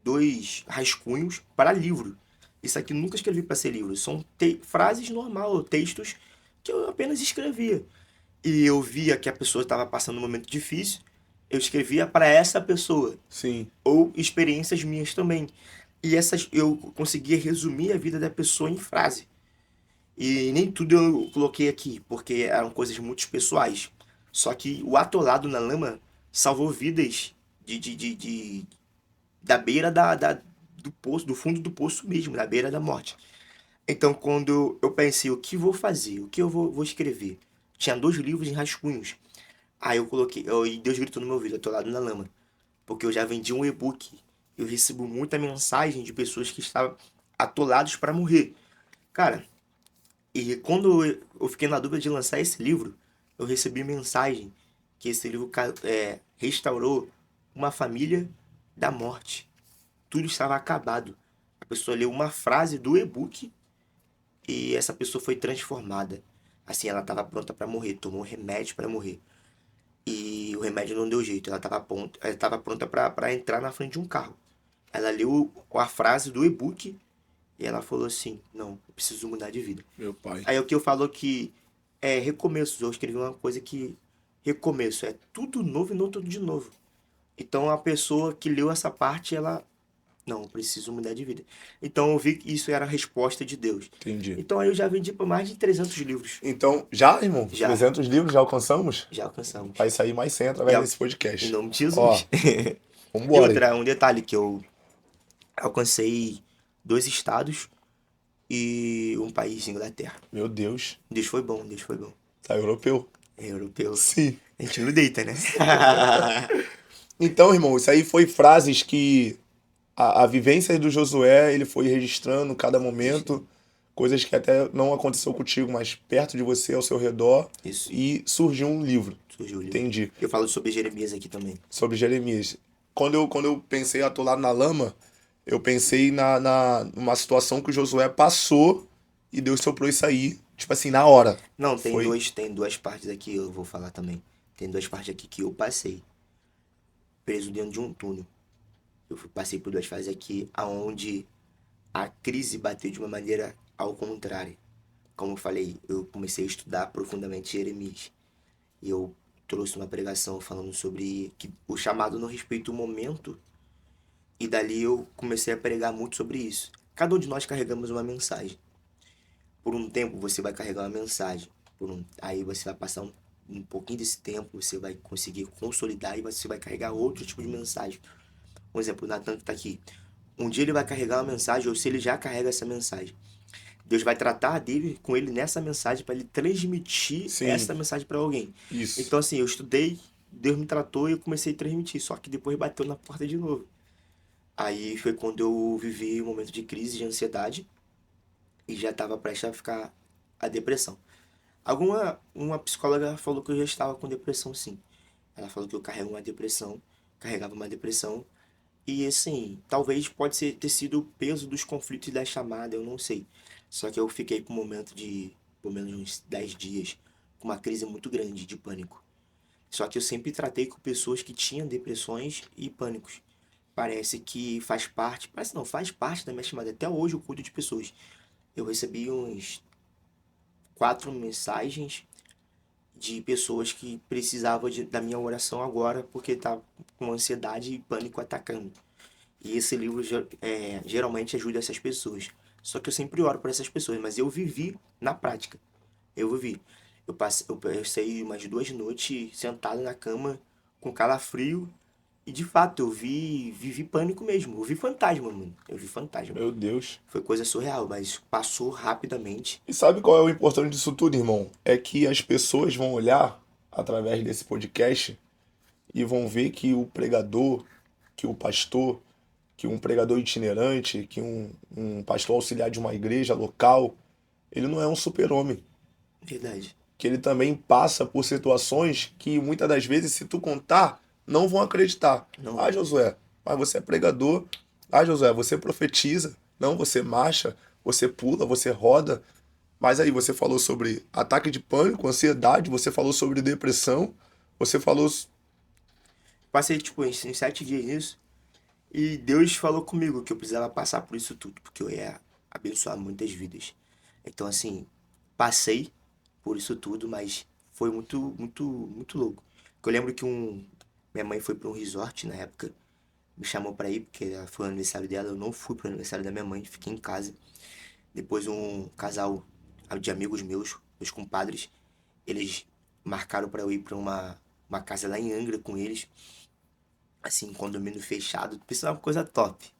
dois rascunhos para livro. Isso aqui eu nunca escrevi para ser livro. São frases normal, textos que eu apenas escrevia. E eu via que a pessoa estava passando um momento difícil, eu escrevia para essa pessoa. Sim, Ou experiências minhas também. E essas eu conseguia resumir a vida da pessoa em frase. E nem tudo eu coloquei aqui, porque eram coisas muito pessoais. Só que o atolado na lama salvou vidas da beira do poço, do fundo do poço mesmo, da beira da morte. Então, quando eu pensei, o que vou fazer? O que eu vou escrever? Tinha 2 livros em rascunhos. Aí eu coloquei, e Deus gritou no meu ouvido, atolado na lama. Porque eu já vendi um e-book. Eu recebo muita mensagem de pessoas que estavam atolados para morrer. Cara, e quando eu fiquei na dúvida de lançar esse livro, eu recebi mensagem que esse livro restaurou uma família da morte. Tudo estava acabado. A pessoa leu uma frase do e-book e essa pessoa foi transformada. Assim, ela estava pronta para morrer, tomou remédio para morrer. E o remédio não deu jeito, ela estava pronta para entrar na frente de um carro. Ela leu a frase do e-book e ela falou assim: Não, eu preciso mudar de vida. meu pai. Aí o que eu falo que é recomeço. Eu escrevi uma coisa que recomeço é tudo novo e não tudo de novo. Então a pessoa que leu essa parte, ela não, eu preciso mudar de vida. Então eu vi que isso era a resposta de Deus. Entendi. Então aí eu já vendi por mais de 300 livros. Então, já, irmão? Já. 300 livros já alcançamos? Já alcançamos. Vai sair mais 100 através E desse podcast. Em nome de Ó, Jesus. E vambora. outra, um detalhe que eu alcancei 2 estados e um país, Inglaterra. Meu Deus. Deus foi bom, Deus foi bom. Tá europeu? É europeu. Sim. A gente não deita, né? Então, irmão, isso aí foi frases que a vivência do Josué, ele foi registrando cada momento, coisas que até não aconteceu contigo, mas perto de você, ao seu redor, Isso. e surgiu um livro. Surgiu o livro. Entendi. Eu falo sobre Jeremias aqui também. Sobre Jeremias. Quando eu pensei atolado na lama, eu pensei numa situação que o Josué passou e Deus soprou isso aí, tipo assim, na hora. Não, tem Foi. tem duas partes aqui, eu vou falar também. Tem 2 partes aqui que eu passei, preso dentro de um túnel. Passei por 2 fases aqui, aonde a crise bateu de uma maneira ao contrário. Como eu falei, eu comecei a estudar profundamente Jeremias. E eu trouxe uma pregação falando sobre que o chamado não respeita o momento. E dali eu comecei a pregar muito sobre isso. Cada um de nós carregamos uma mensagem. Por um tempo você vai carregar uma mensagem. Aí você vai passar um pouquinho desse tempo, você vai conseguir consolidar e você vai carregar outro tipo de mensagem. Um exemplo, o Nathan que está aqui. Um dia ele vai carregar uma mensagem, ou se ele já carrega essa mensagem. Deus vai tratar com ele nessa mensagem para ele transmitir Sim. essa mensagem para alguém. Isso. Então assim, eu estudei, Deus me tratou e eu comecei a transmitir, só que depois bateu na porta de novo. Aí foi quando eu vivi um momento de crise, de ansiedade e já estava prestes a ficar a depressão. Uma psicóloga falou que eu já estava com depressão, sim. Ela falou que eu carregava uma depressão. E assim, talvez ter sido o peso dos conflitos da chamada, eu não sei. Só que eu fiquei por um momento de, pelo menos uns 10 dias, com uma crise muito grande de pânico. Só que eu sempre tratei com pessoas que tinham depressões e pânicos. Parece que faz parte da minha chamada. Até hoje eu cuido de pessoas. Eu recebi uns 4 mensagens de pessoas que precisavam da minha oração agora porque tá com ansiedade e pânico atacando. E esse livro geralmente ajuda essas pessoas. Só que eu sempre oro por essas pessoas, mas eu vivi na prática. Eu vivi. Eu passei umas 2 noites sentado na cama com calafrio e de fato eu vivi pânico mesmo. Eu vi fantasma, mano. Eu vi fantasma. Meu Deus. Foi coisa surreal, mas passou rapidamente. E sabe qual é o importante disso tudo, irmão? É que as pessoas vão olhar através desse podcast e vão ver que o pregador, que o pastor, que um pregador itinerante, que um pastor auxiliar de uma igreja local, ele não é um super-homem. Verdade. Que ele também passa por situações que muitas das vezes, se tu contar, não vão acreditar. Não. Ah, Josué, mas você é pregador. Ah, Josué, você profetiza. Não, você marcha, você pula, você roda. Mas aí você falou sobre ataque de pânico, ansiedade, você falou sobre depressão, você falou. Passei, tipo, uns 7 dias nisso. E Deus falou comigo que eu precisava passar por isso tudo, porque eu ia abençoar muitas vidas. Então, assim, passei por isso tudo, mas foi muito, muito, muito louco. Porque eu lembro que minha mãe foi para um resort na época, me chamou para ir, porque foi o aniversário dela. Eu não fui pro aniversário da minha mãe, fiquei em casa. Depois um casal de amigos meus, meus compadres, eles marcaram para eu ir para uma casa lá em Angra com eles, assim, um condomínio fechado, pensava uma coisa top.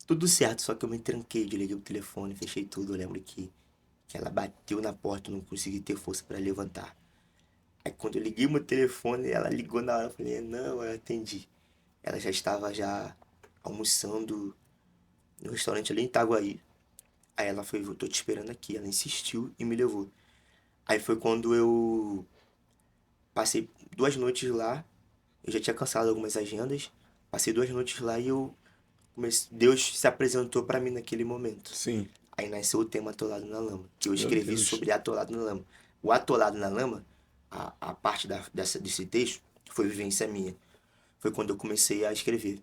Tudo certo, só que eu me tranquei, desliguei o telefone, fechei tudo. Eu lembro que ela bateu na porta, eu não consegui ter força para levantar. Aí quando eu liguei meu telefone, ela ligou na hora, eu falei, não, eu atendi. Ela já estava já almoçando no restaurante ali em Itaguaí. Aí ela foi, eu tô te esperando aqui. Ela insistiu e me levou. Aí foi quando eu passei 2 noites lá. Eu já tinha cancelado algumas agendas. Passei 2 noites lá e Deus se apresentou pra mim naquele momento. Sim, Aí nasceu o tema Atolado na Lama, que eu meu escrevi Deus. sobre Atolado na Lama. O Atolado na Lama, a parte desse texto, foi vivência minha. Foi quando eu comecei a escrever.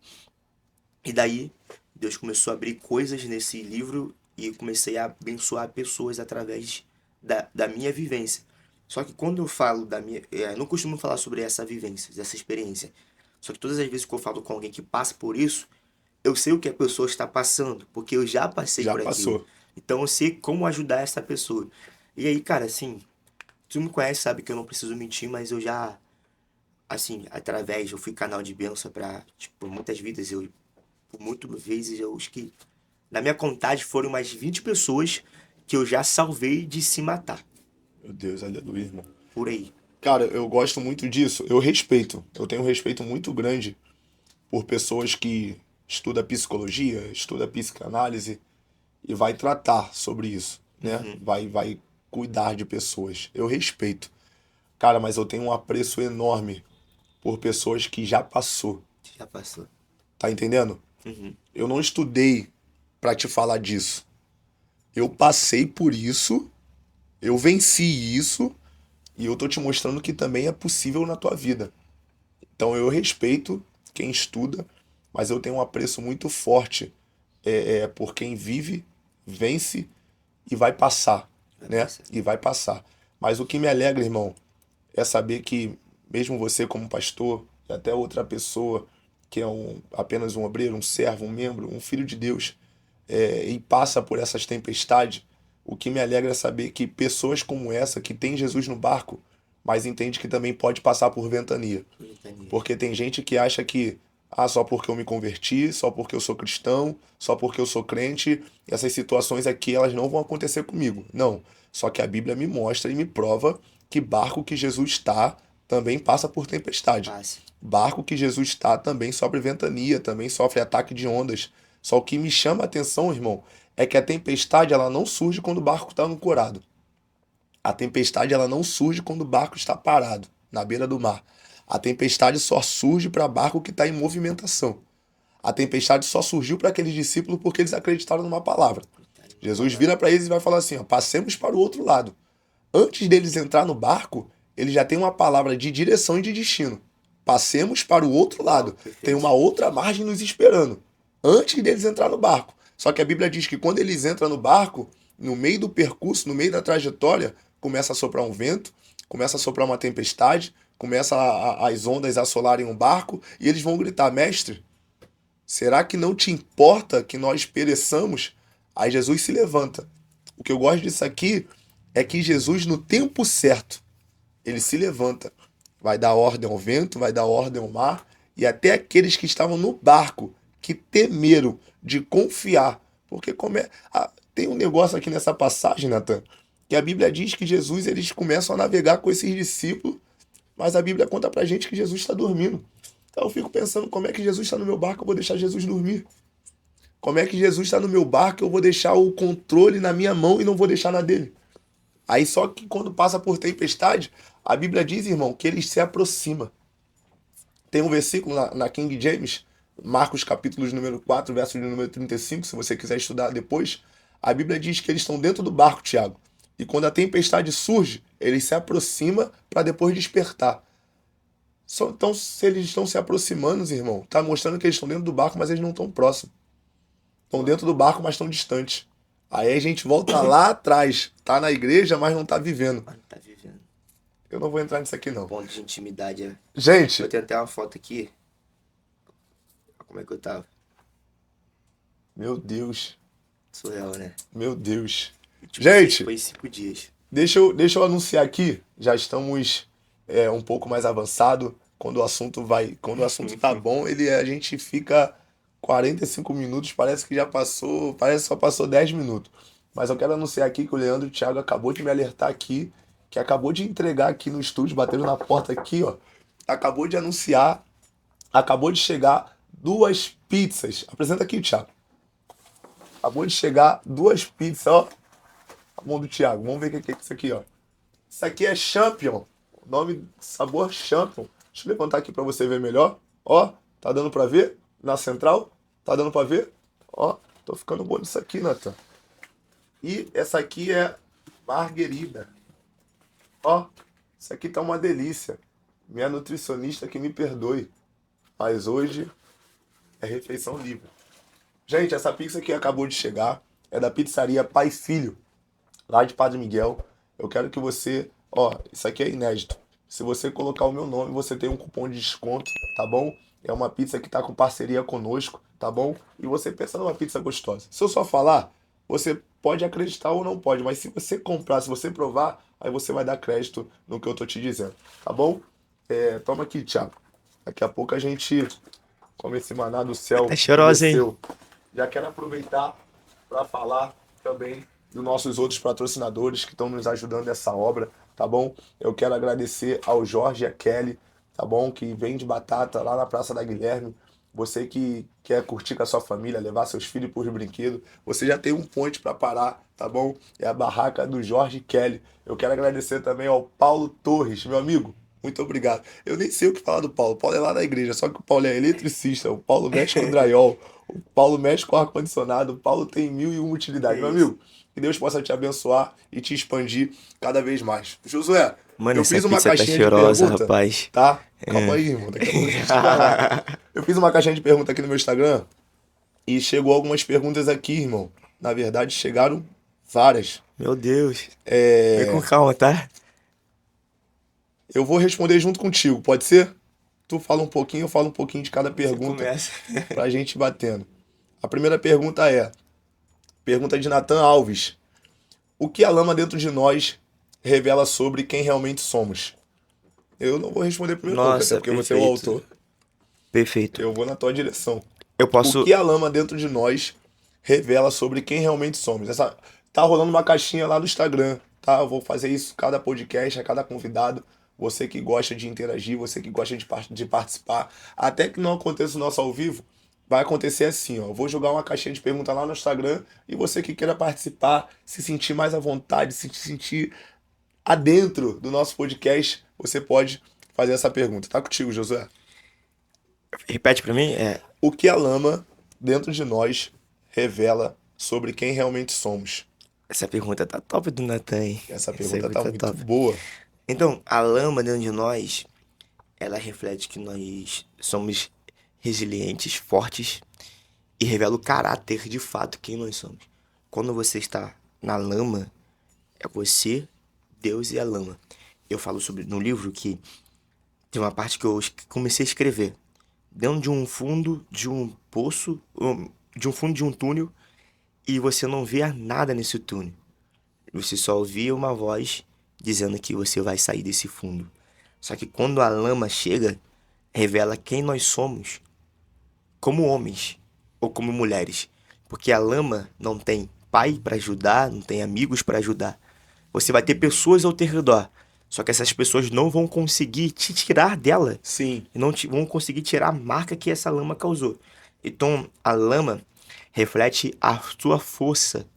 E daí, Deus começou a abrir coisas nesse livro e eu comecei a abençoar pessoas através da minha vivência. Só que quando eu falo da minha. Eu não costumo falar sobre essa vivência, essa experiência. Só que todas as vezes que eu falo com alguém que passa por isso, eu sei o que a pessoa está passando, porque eu já passei Já por aquilo. passou. Então eu sei como ajudar essa pessoa. E aí, cara, assim, tu me conhece, sabe que eu não preciso mentir, mas eu já, assim, eu fui canal de bênção pra, tipo, muitas vidas. Por muitas vezes, eu acho que, na minha contagem, foram umas 20 pessoas que eu já salvei de se matar. Meu Deus, aleluia, irmão. Por aí. Cara, eu gosto muito disso. Eu respeito. Eu tenho um respeito muito grande por pessoas que estudam psicologia, estudam psicanálise e vai tratar sobre isso, né? Uhum. Vai cuidar de pessoas. Eu respeito. Cara, mas eu tenho um apreço enorme por pessoas que já passou. Já passou. Tá entendendo? Uhum. Eu não estudei pra te falar disso. Eu passei por isso, eu venci isso e eu tô te mostrando que também é possível na tua vida. Então eu respeito quem estuda, mas eu tenho um apreço muito forte por quem vive, vence e vai passar, Vai né? passar. E vai passar. Mas o que me alegra, irmão, é saber que mesmo você como pastor e até outra pessoa que é apenas um obreiro, um servo, um membro, um filho de Deus, e passa por essas tempestades, o que me alegra é saber que pessoas como essa, que tem Jesus no barco, mas entende que também pode passar por ventania. Ventania. Porque tem gente que acha que, só porque eu me converti, só porque eu sou cristão, só porque eu sou crente, essas situações aqui elas não vão acontecer comigo. Não. Só que a Bíblia me mostra e me prova que barco que Jesus está também passa por tempestade. Passa. Barco que Jesus está também sofre ventania, também sofre ataque de ondas. Só o que me chama a atenção, irmão, é que a tempestade ela não surge quando o barco está ancorado. A tempestade ela não surge quando o barco está parado na beira do mar. A tempestade só surge para barco que está em movimentação. A tempestade só surgiu para aqueles discípulos porque eles acreditaram numa palavra. Jesus vira para eles e vai falar assim: ó, passemos para o outro lado. Antes deles entrar no barco, ele já tem uma palavra de direção e de destino. Passemos para o outro lado. Tem Perfeito. uma outra margem nos esperando. Antes deles entrar no barco. Só que a Bíblia diz que quando eles entram no barco, no meio do percurso, no meio da trajetória, começa a soprar um vento, começa a soprar uma tempestade, começa as ondas a assolarem um barco e eles vão gritar: Mestre, será que não te importa que nós pereçamos? Aí Jesus se levanta. O que eu gosto disso aqui é que Jesus, no tempo certo, ele se levanta. Vai dar ordem ao vento, vai dar ordem ao mar, e até aqueles que estavam no barco, que temeram de confiar. Porque tem um negócio aqui nessa passagem, Natan, que a Bíblia diz que Jesus, eles começam a navegar com esses discípulos, mas a Bíblia conta pra gente que Jesus está dormindo. Então eu fico pensando, como é que Jesus está no meu barco, eu vou deixar Jesus dormir? Como é que Jesus está no meu barco, eu vou deixar o controle na minha mão e não vou deixar na dele? Aí só que quando passa por tempestade, a Bíblia diz, irmão, que ele se aproxima. Tem um versículo na King James, Marcos capítulo número 4, verso de número 35, se você quiser estudar depois. A Bíblia diz que eles estão dentro do barco, Tiago. E quando a tempestade surge, ele se aproxima para depois despertar. Então, se eles estão se aproximando, irmão, tá mostrando que eles estão dentro do barco, mas eles não estão próximos. Estão dentro do barco, mas estão distantes. Aí a gente volta lá atrás. Tá na igreja, mas não tá vivendo. Mas não tá vivendo. Eu não vou entrar nisso aqui, não. Ponto de intimidade é. Gente, Eu tenho até uma foto aqui. Olha como é que eu tava. meu Deus. Surreal, né? Meu Deus. Tipo, Gente, foi 5 dias. deixa eu anunciar aqui. Já estamos um pouco mais avançado. Quando o assunto tá bom, a gente fica 45 minutos, parece que já passou, parece que só passou 10 minutos. Mas eu quero anunciar aqui que o Leandro e o Thiago acabou de me alertar aqui, que acabou de entregar aqui no estúdio, bateram na porta aqui, ó. Acabou de anunciar, acabou de chegar 2 pizzas. Apresenta aqui, Thiago. Acabou de chegar 2 pizzas, ó. A mão do Thiago. Vamos ver o que é isso aqui, ó. Isso aqui é Champion. O nome, sabor Champion. Deixa eu levantar aqui pra você ver melhor. Ó, tá dando pra ver? Na central? Tá dando pra ver? Ó, tô ficando bom nisso aqui, Nathan. E essa aqui é Marguerita. Ó, isso aqui tá uma delícia. Minha nutricionista que me perdoe. Mas hoje é refeição livre. Gente, essa pizza que acabou de chegar é da pizzaria Pai Filho, lá de Padre Miguel. Eu quero que você... Ó, isso aqui é inédito. Se você colocar o meu nome, você tem um cupom de desconto, tá bom? É uma pizza que tá com parceria conosco, tá bom? E você pensa numa pizza gostosa. Se eu só falar, você pode acreditar ou não pode, mas se você comprar, se você provar, aí você vai dar crédito no que eu tô te dizendo, tá bom? Toma aqui, Thiago. Daqui a pouco a gente come esse maná do céu. Tá cheirosa, hein? Desceu. Já quero aproveitar para falar também dos nossos outros patrocinadores que estão nos ajudando nessa obra, tá bom? Eu quero agradecer ao Jorge e a Kelly, tá bom? Que vende batata lá na Praça da Guilherme. Você que quer curtir com a sua família, levar seus filhos por brinquedos, você já tem um ponte para parar, tá bom? É a barraca do Jorge e Kelly. Eu quero agradecer também ao Paulo Torres, meu amigo. Muito obrigado. Eu nem sei o que falar do Paulo. O Paulo é lá na igreja, só que o Paulo é eletricista. O Paulo mexe com drywall. O Paulo mexe com ar-condicionado. O Paulo tem 1001 utilidades. Meu amigo, que Deus possa te abençoar e te expandir cada vez mais. Josué, Mano, eu essa fiz uma pizza tá caixinha de cheirosa, pergunta, rapaz. tá? Calma aí, irmão. Daqui a pouco a gente vai lá. Eu fiz uma caixinha de pergunta aqui no meu Instagram e chegou algumas perguntas aqui, irmão. Na verdade, chegaram várias. Meu Deus. Vem com calma, tá? Eu vou responder junto contigo, pode ser? Tu fala um pouquinho, eu falo um pouquinho de cada Você pergunta começa. pra gente ir batendo. A primeira pergunta pergunta de Natan Alves. O que a lama dentro de nós revela sobre quem realmente somos? Eu não vou responder primeiro, não, até Nossa, porque você é o perfeito. autor. Perfeito. Eu vou na tua direção. Eu O posso. que a lama dentro de nós revela sobre quem realmente somos? Tá rolando uma caixinha lá no Instagram, tá? Eu vou fazer isso cada podcast, a cada convidado. Você que gosta de interagir, você que gosta de participar. Até que não aconteça o nosso ao vivo, vai acontecer assim, ó. Eu vou jogar uma caixinha de pergunta lá no Instagram e você que queira participar, se sentir mais à vontade, se sentir adentro do nosso podcast, você pode fazer essa pergunta. Tá contigo, Josué. Repete pra mim? O que a lama dentro de nós revela sobre quem realmente somos? Essa pergunta tá top do Nathan, hein? Essa Essa pergunta tá pergunta muito top. boa. Então, a lama dentro de nós, ela reflete que nós somos resilientes, fortes e revela o caráter de fato quem nós somos. Quando você está na lama, é você, Deus e a lama. Eu falo sobre no livro que tem uma parte que eu comecei a escrever. Dentro de um fundo de um poço, de um fundo de um túnel, e você não vê nada nesse túnel. Você só ouvia uma voz dizendo que você vai sair desse fundo. Só que quando a lama chega, revela quem nós somos como homens ou como mulheres. Porque a lama não tem pai para ajudar, não tem amigos para ajudar. Você vai ter pessoas ao teu redor. Só que essas pessoas não vão conseguir te tirar dela. Sim. E não vão conseguir tirar a marca que essa lama causou. Então, a lama reflete a sua força.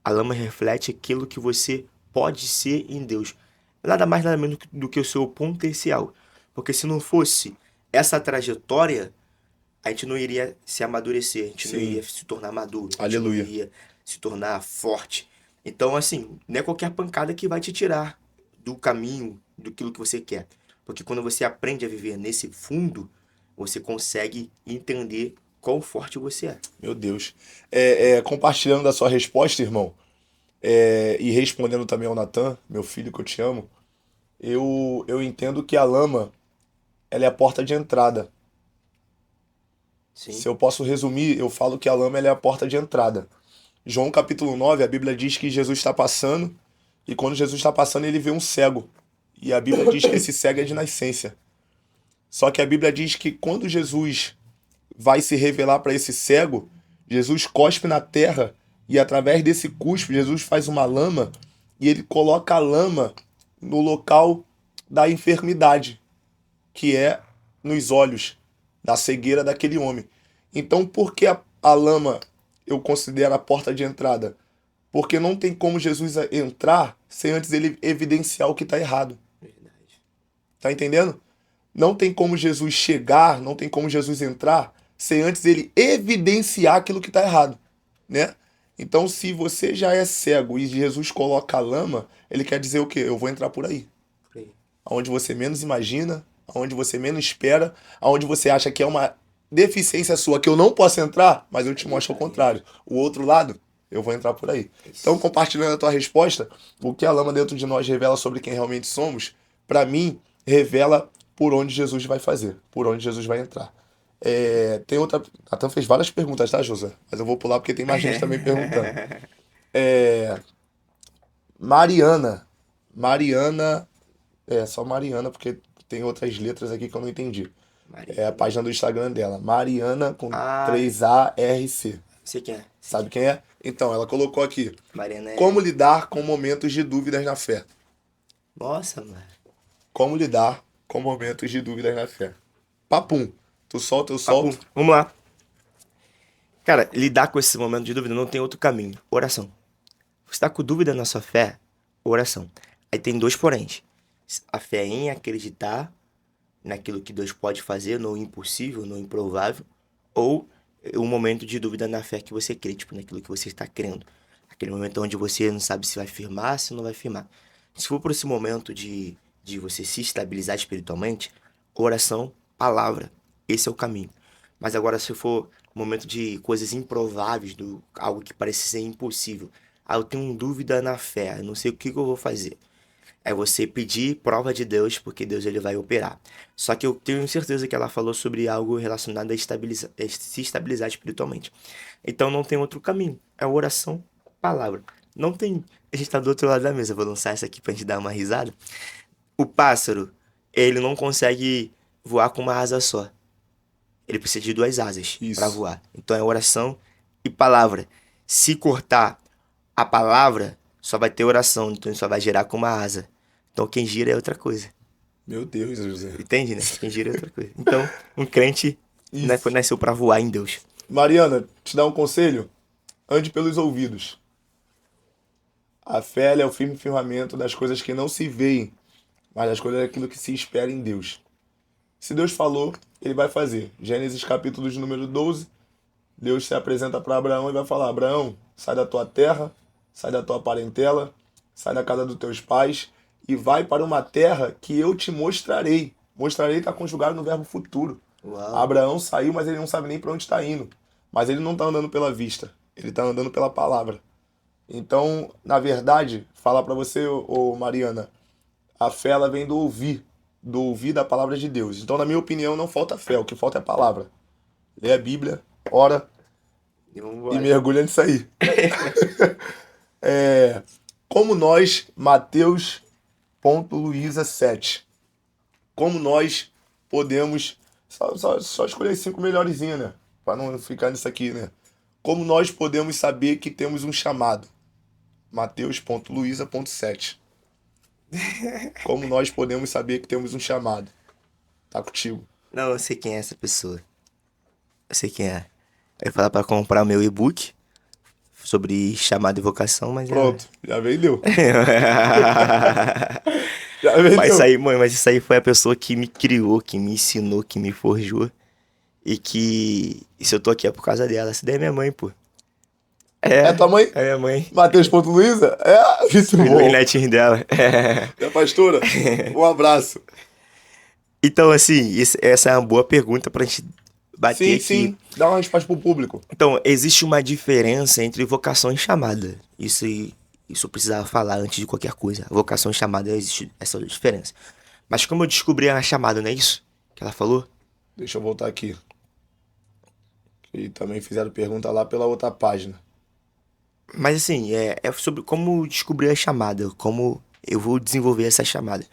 A lama reflete aquilo que você pode ser em Deus. Nada mais, nada menos do que o seu potencial. Porque se não fosse essa trajetória, a gente não iria se amadurecer, a gente não Sim. iria se tornar maduro, a gente não Aleluia. iria se tornar forte. Então, assim, não é qualquer pancada que vai te tirar do caminho, daquilo que você quer. Porque quando você aprende a viver nesse fundo, você consegue entender quão forte você é. Meu Deus. Compartilhando da sua resposta, irmão, e respondendo também ao Natan, meu filho que eu te amo, eu entendo que a lama, ela é a porta de entrada. Sim. Se eu posso resumir, eu falo que a lama ela é a porta de entrada. João capítulo 9, a Bíblia diz que Jesus está passando, e quando Jesus está passando, ele vê um cego. E a Bíblia diz que esse cego é de nascença. Só que a Bíblia diz que quando Jesus vai se revelar para esse cego, Jesus cospe na terra e através desse cuspe, Jesus faz uma lama e ele coloca a lama no local da enfermidade, que é nos olhos, da cegueira daquele homem. Então, por que a lama eu considero a porta de entrada? Porque não tem como Jesus entrar sem antes ele evidenciar o que está errado. Verdade. Tá entendendo? Não tem como Jesus chegar, não tem como Jesus entrar sem antes ele evidenciar aquilo que está errado, né? Então, se você já é cego e Jesus coloca a lama, ele quer dizer o quê? Eu vou entrar por aí. Por aí. Aonde você menos imagina, aonde você menos espera, aonde você acha que é uma deficiência sua que eu não posso entrar, mas eu te mostro o contrário. O outro lado, eu vou entrar por aí. Então, compartilhando a tua resposta, o que a lama dentro de nós revela sobre quem realmente somos, para mim, revela por onde Jesus vai fazer, por onde Jesus vai entrar. Tem outra. Natan fez várias perguntas, tá, José? Mas eu vou pular porque tem mais gente também perguntando. Mariana. Mariana. Só Mariana, porque tem outras letras aqui que eu não entendi. É a Maria. página do Instagram dela. Mariana com Ah, 3ARC. sei quem é. Sei Sabe quem quem é? Então, ela colocou aqui. é. Mariana Como é. lidar com momentos de dúvidas na fé? Nossa, mano. Como lidar com momentos de dúvidas na fé? Papum. Tu solta, eu Papo. solto. Vamos lá. Cara, lidar com esse momento de dúvida não tem outro caminho. Oração. Você está com dúvida na sua fé? Oração. Aí tem dois poréns. A fé em acreditar naquilo que Deus pode fazer, no impossível, no improvável, ou um momento de dúvida na fé que você crê, tipo, naquilo que você está crendo. Aquele momento onde você não sabe se vai firmar, se não vai firmar. Se for por esse momento de você se estabilizar espiritualmente, oração, palavra, esse é o caminho. Mas agora, se for um momento de coisas improváveis, algo que parece ser impossível, eu tenho dúvida na fé, eu não sei o que eu vou fazer. É você pedir prova de Deus, porque Deus ele vai operar. Só que eu tenho certeza que ela falou sobre algo relacionado a se estabilizar espiritualmente. Então não tem outro caminho. É oração, palavra. Não tem. A gente tá do outro lado da mesa. Eu vou lançar essa aqui pra gente dar uma risada. O pássaro, ele não consegue voar com uma asa só. Ele precisa de duas asas para Isso. voar. Então é oração e palavra. Se cortar a palavra, só vai ter oração, então só vai girar com uma asa. Então quem gira é outra coisa. Meu Deus, José. Entende, né? Quem gira é outra coisa. Então, um crente Isso. nasceu para voar em Deus. Mariana, te dá um conselho? Ande pelos ouvidos. A fé ela é o firme firmamento das coisas que não se veem, mas das coisas daquilo que se espera em Deus. Se Deus falou, ele vai fazer. Gênesis capítulo de número 12, Deus se apresenta para Abraão e vai falar: Abraão, sai da tua terra, sai da tua parentela, sai da casa dos teus pais e vai para uma terra que eu te mostrarei. Mostrarei está conjugado no verbo futuro. Uau. Abraão saiu, mas ele não sabe nem para onde está indo. Mas ele não está andando pela vista, ele está andando pela palavra. Então, na verdade, falar para você, ô Mariana, a fé ela vem do ouvir da palavra de Deus. Então, na minha opinião, não falta fé, o que falta é a palavra. Lê a Bíblia, ora E vamos e embora. mergulha nisso aí. Como nós, Mateus.luiza7, como nós podemos. Só escolher as 5 melhorzinhas, né? Para não ficar nisso aqui, né? Como nós podemos saber que temos um chamado? Mateus.luiza.7. Como nós podemos saber que temos um chamado? Tá contigo. Não, eu sei quem é essa pessoa. Eu sei quem é. Eu ia falar para comprar o meu e-book sobre chamada e vocação, mas é. Pronto, já vendeu. Já Mas isso vendeu. aí, mãe, mas isso aí foi a pessoa que me criou, que me ensinou, que me forjou. E se eu tô aqui é por causa dela. Essa daí é minha mãe, pô. É tua mãe? É minha mãe. Matheus.Luiza? É, muito Os bom. netinhos dela. É pastora? Um abraço. Então, assim, essa é uma boa pergunta pra gente bater Sim, aqui. sim. Dá uma resposta pro público. Então, existe uma diferença entre vocação e chamada. Isso eu precisava falar antes de qualquer coisa. Vocação e chamada, existe essa diferença. Mas como eu descobri a chamada, não é isso que ela falou? Deixa eu voltar aqui. E também fizeram pergunta lá pela outra página. Mas assim, é sobre como descobrir a chamada, como eu vou desenvolver essa chamada.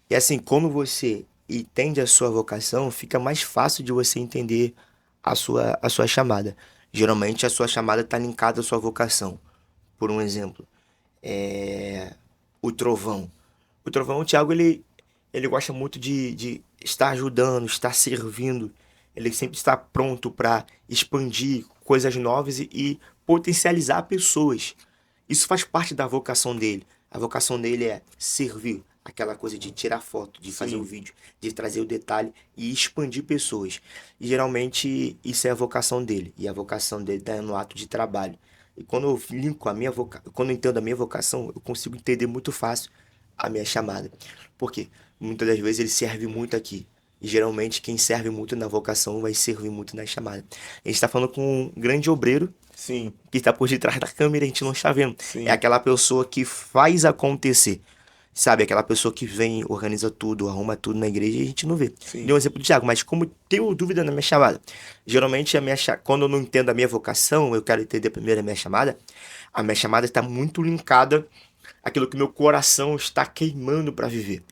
E assim, quando você entende a sua vocação, fica mais fácil de você entender a sua chamada. Geralmente a sua chamada está linkada à sua vocação. Por um exemplo, é, o trovão. O trovão, o Thiago, ele gosta muito de estar ajudando, estar servindo. Ele sempre está pronto para expandir coisas novas e potencializar pessoas. Isso faz parte da vocação dele. A vocação dele é servir, aquela coisa de tirar foto, de fazer o Sim. vídeo, de trazer o detalhe e expandir pessoas. E geralmente isso é a vocação dele. E a vocação dele está no ato de trabalho. E quando eu linko a quando eu entendo a minha vocação, eu consigo entender muito fácil a minha chamada. Por quê? Muitas das vezes ele serve muito aqui. E geralmente quem serve muito na vocação vai servir muito na chamada. A gente está falando com um grande obreiro Sim, que está por detrás da câmera, a gente não está vendo. É sim, aquela pessoa que faz acontecer. Sabe, aquela pessoa que vem, organiza tudo, arruma tudo na igreja e a gente não vê. sim. Dei um exemplo do Thiago, mas como tenho dúvida na minha chamada, geralmente quando eu não entendo a minha vocação, eu quero entender primeiro a minha chamada está muito linkada àquilo que meu coração está queimando para viver.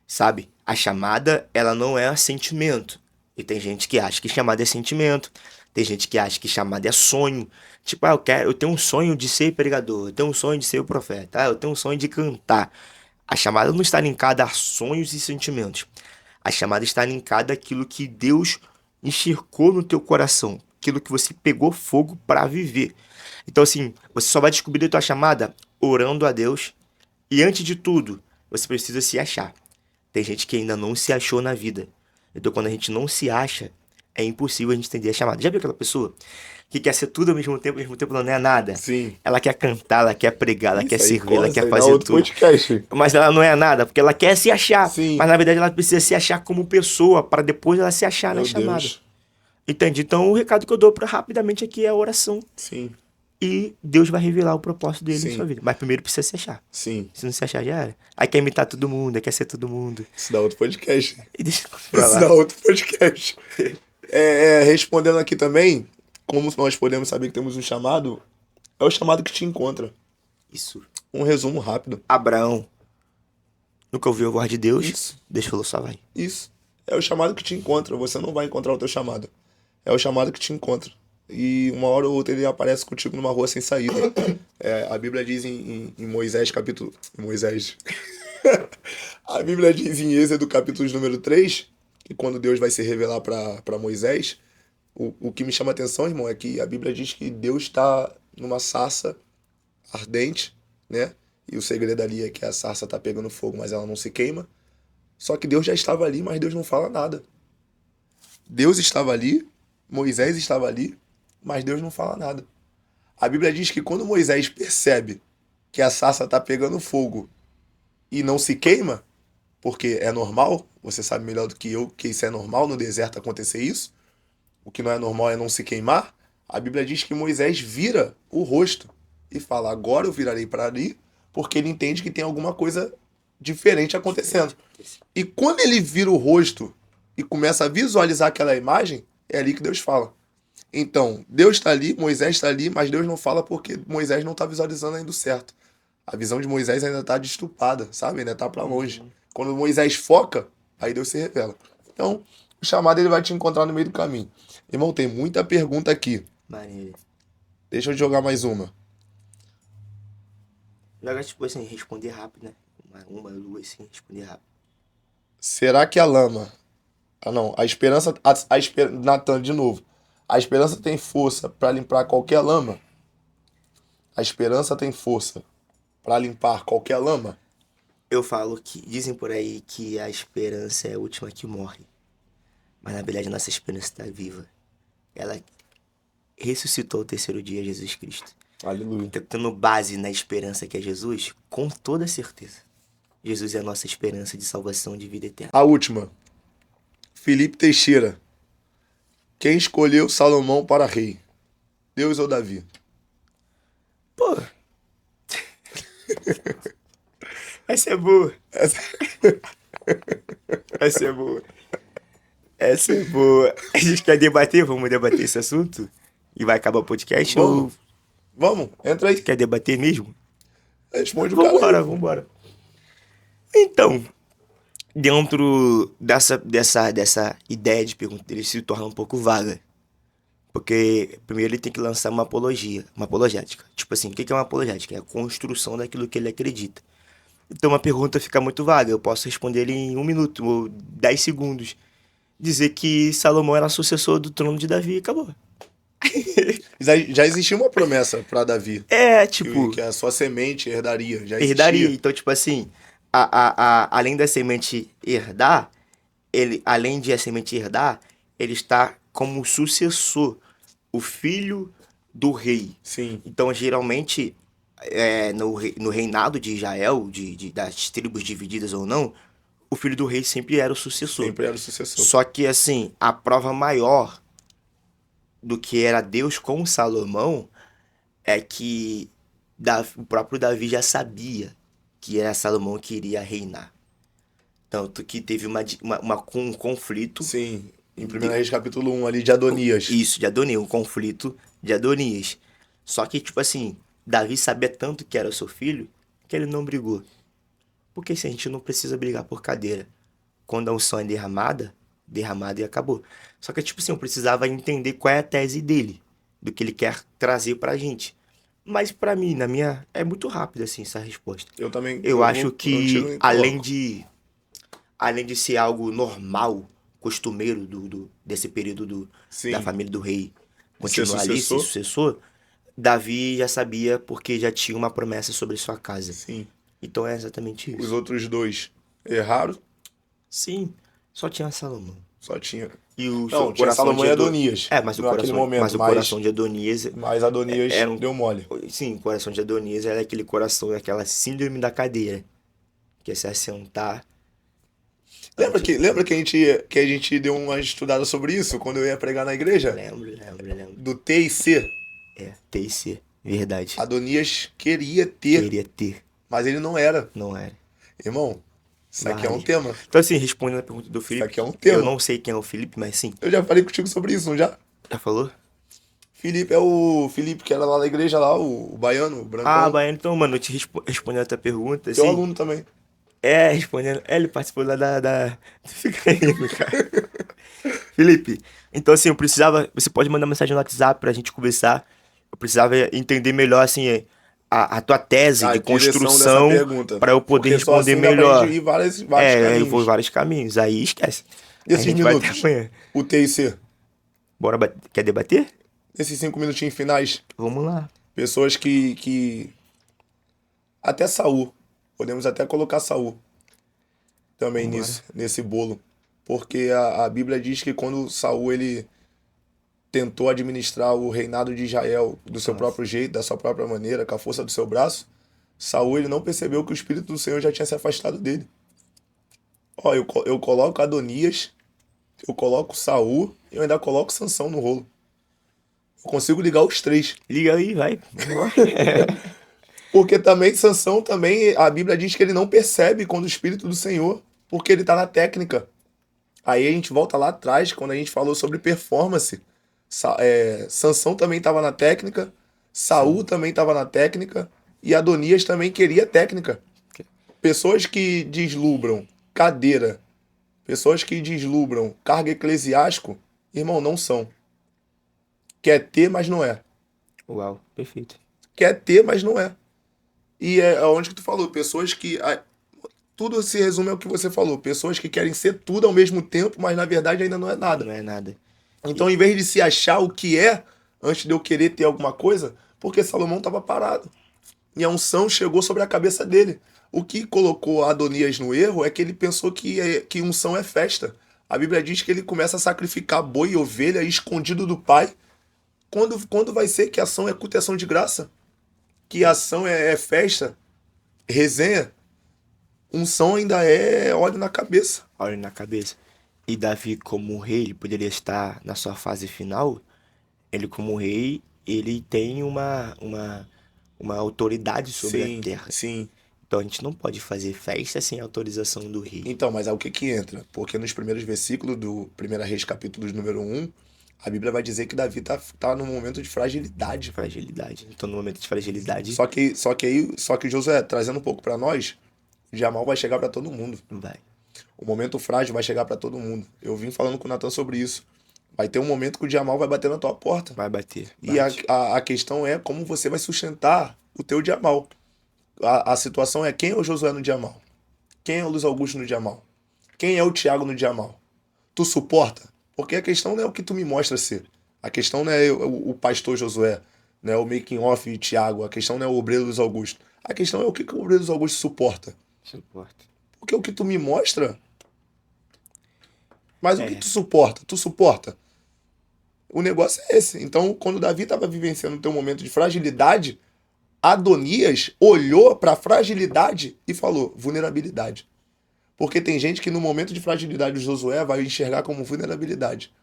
Sabe? A chamada, ela não é sentimento. E tem gente que acha que chamada é sentimento. Tem gente que acha que chamada é sonho. Tipo, eu tenho um sonho de ser pregador, eu tenho um sonho de ser o profeta, eu tenho um sonho de cantar. A chamada não está linkada a sonhos e sentimentos. A chamada está linkada àquilo que Deus enxergou no teu coração, aquilo que você pegou fogo para viver. Então, assim, você só vai descobrir a tua chamada orando a Deus. E antes de tudo, você precisa se achar. Tem gente que ainda não se achou na vida. Então, quando a gente não se acha, é impossível a gente entender a chamada. Já viu aquela pessoa que quer ser tudo ao mesmo tempo ela não é nada? Sim. Ela quer cantar, ela quer pregar, ela quer Isso aí servir, ela corre, isso quer aí dá fazer outro tudo. podcast. Mas ela não é nada, porque ela quer se achar. Sim. Mas na verdade ela precisa se achar como pessoa, para depois ela se achar na Meu chamada. Deus. Entende? Então o recado que eu dou rapidamente aqui é a oração. Sim, E Deus vai revelar o propósito dele em sim, sua vida. Mas primeiro precisa se achar. sim. Se não se achar, já era. Aí quer imitar todo mundo, aí quer ser todo mundo. Isso dá outro podcast. E deixa pra Isso lá. dá outro podcast. Respondendo aqui também, como nós podemos saber que temos um chamado, é o chamado que te encontra. Isso. Um resumo rápido. Abraão nunca ouviu a voz de Deus. Isso. Deus falou, só vai. Isso. É o chamado que te encontra. Você não vai encontrar o teu chamado. É o chamado que te encontra. E uma hora ou outra ele aparece contigo numa rua sem saída. A Bíblia diz em Moisés, capítulo. Moisés. A Bíblia diz em Êxodo, capítulo número 3, que quando Deus vai se revelar para Moisés, o que me chama a atenção, irmão, é que a Bíblia diz que Deus está numa sarça ardente, né? E o segredo ali é que a sarça está pegando fogo, mas ela não se queima. Só que Deus já estava ali, mas Deus não fala nada. Deus estava ali, Moisés estava ali, mas Deus não fala nada. A Bíblia diz que quando Moisés percebe que a sarça está pegando fogo e não se queima, porque é normal, você sabe melhor do que eu que isso é normal no deserto acontecer isso, o que não é normal é não se queimar, a Bíblia diz que Moisés vira o rosto e fala, agora eu virarei para ali, porque ele entende que tem alguma coisa diferente acontecendo. E quando ele vira o rosto e começa a visualizar aquela imagem, é ali que Deus fala. Então, Deus está ali, Moisés está ali, mas Deus não fala porque Moisés não está visualizando ainda o certo. A visão de Moisés ainda está destupada, sabe? Ainda está para longe. Quando Moisés foca, aí Deus se revela. Então, o chamado ele vai te encontrar no meio do caminho. Irmão, tem muita pergunta aqui. Maneiro. Deixa eu jogar mais uma. Joga tipo assim, responder rápido, né? Uma, duas, assim, responder rápido. Será que a lama... Ah, não. A esperança... Natan, de novo. A esperança tem força para limpar qualquer lama? A esperança tem força para limpar qualquer lama? Eu falo que dizem por aí que a esperança é a última que morre. Mas na verdade a nossa esperança está viva. Ela ressuscitou ao terceiro dia Jesus Cristo. Aleluia. Então, tendo base na esperança que é Jesus, com toda certeza, Jesus é a nossa esperança de salvação, de vida eterna. A última. Felipe Teixeira. Quem escolheu Salomão para rei? Deus ou Davi? Pô! Essa é boa. Essa é boa. Essa é boa. A gente quer debater? Vamos debater esse assunto? E vai acabar o podcast? Vamos. Vamos, entra aí. Quer debater mesmo? Responde o cara Vambora, aí. vambora. Então, dentro dessa ideia de pergunta dele se torna um pouco vaga. Porque primeiro ele tem que lançar uma apologética. Tipo assim, o que é uma apologética? É a construção daquilo que ele acredita. Então uma pergunta fica muito vaga. Eu posso responder ele em 1 minuto ou 10 segundos. Dizer que Salomão era sucessor do trono de Davi e acabou. Já existia uma promessa para Davi. É, tipo, Que a sua semente herdaria. Já herdaria. existia. Então, tipo assim, além da semente herdar, além de a semente herdar, ele está como sucessor, o filho do rei. Sim. Então, geralmente, no reinado de Israel, das tribos divididas ou não, o filho do rei sempre era o sucessor. Sempre era o sucessor. Só que, assim, a prova maior do que era Deus com Salomão é que o próprio Davi já sabia que era Salomão que iria reinar. Tanto que teve um conflito. Sim. Em 1 Reis capítulo 1 ali de Adonias. Isso, de Adonias, um conflito de Adonias. Só que, tipo assim, Davi sabia tanto que era o seu filho que ele não brigou. Porque assim, a gente não precisa brigar por cadeira. Quando a unção é derramada e acabou. Só que, tipo assim, eu precisava entender qual é a tese dele, do que ele quer trazer pra gente. Mas pra mim, é muito rápido, assim, essa resposta. Eu também. Eu acho não que, tiro nem além coloco. de ser algo normal, costumeiro desse período Sim. da família do rei De ser continuar ali, ser sucessor. sucessor, Davi já sabia porque já tinha uma promessa sobre sua casa. Sim. Então é exatamente Os isso. outros dois erraram. Sim, só tinha Salomão. Só tinha. E o Não, seu tinha coração Salomão de e Adonias. mas o naquele coração, momento. mas o coração de Adonias Mas Adonias era deu mole. Sim, o coração de Adonias era aquele coração, aquela síndrome da cadeira. Que é se assentar. Lembra que a gente deu uma estudada sobre isso quando eu ia pregar na igreja? Lembro. Do T e C. T e C, verdade. Adonias queria ter, Queria ter, mas ele não era. não era. Irmão, isso aqui é um Verdade. tema. Então assim, respondendo a pergunta do Felipe, aqui é um tema. eu não sei quem é o Felipe, mas sim, Eu já falei contigo sobre isso, não já? já falou? Felipe é o Felipe que era lá na igreja, lá, o baiano, o brancão. Ah, Baiano, então, mano, eu te respondendo a tua pergunta, Teu assim, aluno também. respondendo, ele participou da... Fica rindo, cara. Felipe, então assim, você pode mandar mensagem no WhatsApp pra gente conversar, eu precisava entender melhor, assim, a tua tese A de direção construção dessa pergunta. pra eu poder Porque só responder assim dá pra melhor. gente ir vários Eu caminhos. vou vários caminhos, aí esquece. Aí a Esses gente vai até minutos, amanhã. o T e C. Bora, quer debater? Esses 5 minutinhos finais, Vamos lá. pessoas que... Até Saul. Podemos até colocar Saul também Vambora. nesse bolo. Porque a Bíblia diz que quando Saul ele tentou administrar o reinado de Israel do seu próprio jeito, da sua própria maneira, com a força do seu braço, Saul ele não percebeu que o Espírito do Senhor já tinha se afastado dele. Ó, eu coloco Adonias, eu coloco Saul e eu ainda coloco Sansão no rolo. Eu consigo ligar os três. Liga aí, vai. Porque também Sansão também, a Bíblia diz que ele não percebe quando o Espírito do Senhor, porque ele está na técnica. Aí a gente volta lá atrás, quando a gente falou sobre performance. Sansão também estava na técnica, Saul também estava na técnica, e Adonias também queria técnica. Pessoas que deslumbram cadeira, pessoas que deslumbram cargo eclesiástico, irmão, não são. Quer ter, mas não é. Uau, perfeito. Quer ter, mas não é. E é onde que tu falou, pessoas que... Tudo se resume ao que você falou. Pessoas que querem ser tudo ao mesmo tempo, mas na verdade ainda não é nada. Não é nada. Então, em vez de se achar o que é, antes de eu querer ter alguma coisa, porque Salomão estava parado. E a unção chegou sobre a cabeça dele. O que colocou Adonias no erro é que ele pensou que unção é festa. A Bíblia diz que ele começa a sacrificar boi e ovelha escondido do pai, Quando vai ser que ação é culto e ação de graça? Que ação é festa, resenha? Unção ainda é óleo na cabeça. Olha na cabeça. E Davi, como rei, ele poderia estar na sua fase final. Ele, como rei, ele tem uma autoridade sobre a Sim, terra. sim. Então a gente não pode fazer festa sem autorização do rei. Então, mas é o que que entra? Porque nos primeiros versículos do 1 Reis, capítulo número 1, a Bíblia vai dizer que Davi tá num momento de fragilidade. Fragilidade. Então, no momento de fragilidade, Só que Josué, trazendo um pouco pra nós, o dia mal vai chegar pra todo mundo. vai. O momento frágil vai chegar pra todo mundo. Eu vim falando com o Natan sobre isso. Vai ter um momento que o dia mal vai bater na tua porta. Vai bater. E a, Bate. a, a questão é como você vai sustentar o teu dia mal. A situação é quem é o Josué no dia mal? Quem é o Luiz Augusto no dia mal? Quem é o Thiago no dia mal? Tu suporta? Porque a questão não é o que tu me mostra ser. A questão não é o pastor Josué, não é o making off Thiago. A questão não é o obreiro Luiz Augusto. A questão é o que o obreiro Luiz Augusto suporta. Suporta. Porque o que tu me mostra. Mas o que É. tu suporta? Tu suporta? O negócio é esse. Então, quando Davi estava vivenciando o teu momento de fragilidade, Adonias olhou para a fragilidade e falou: vulnerabilidade. Porque tem gente que no momento de fragilidade de Josué vai enxergar como vulnerabilidade.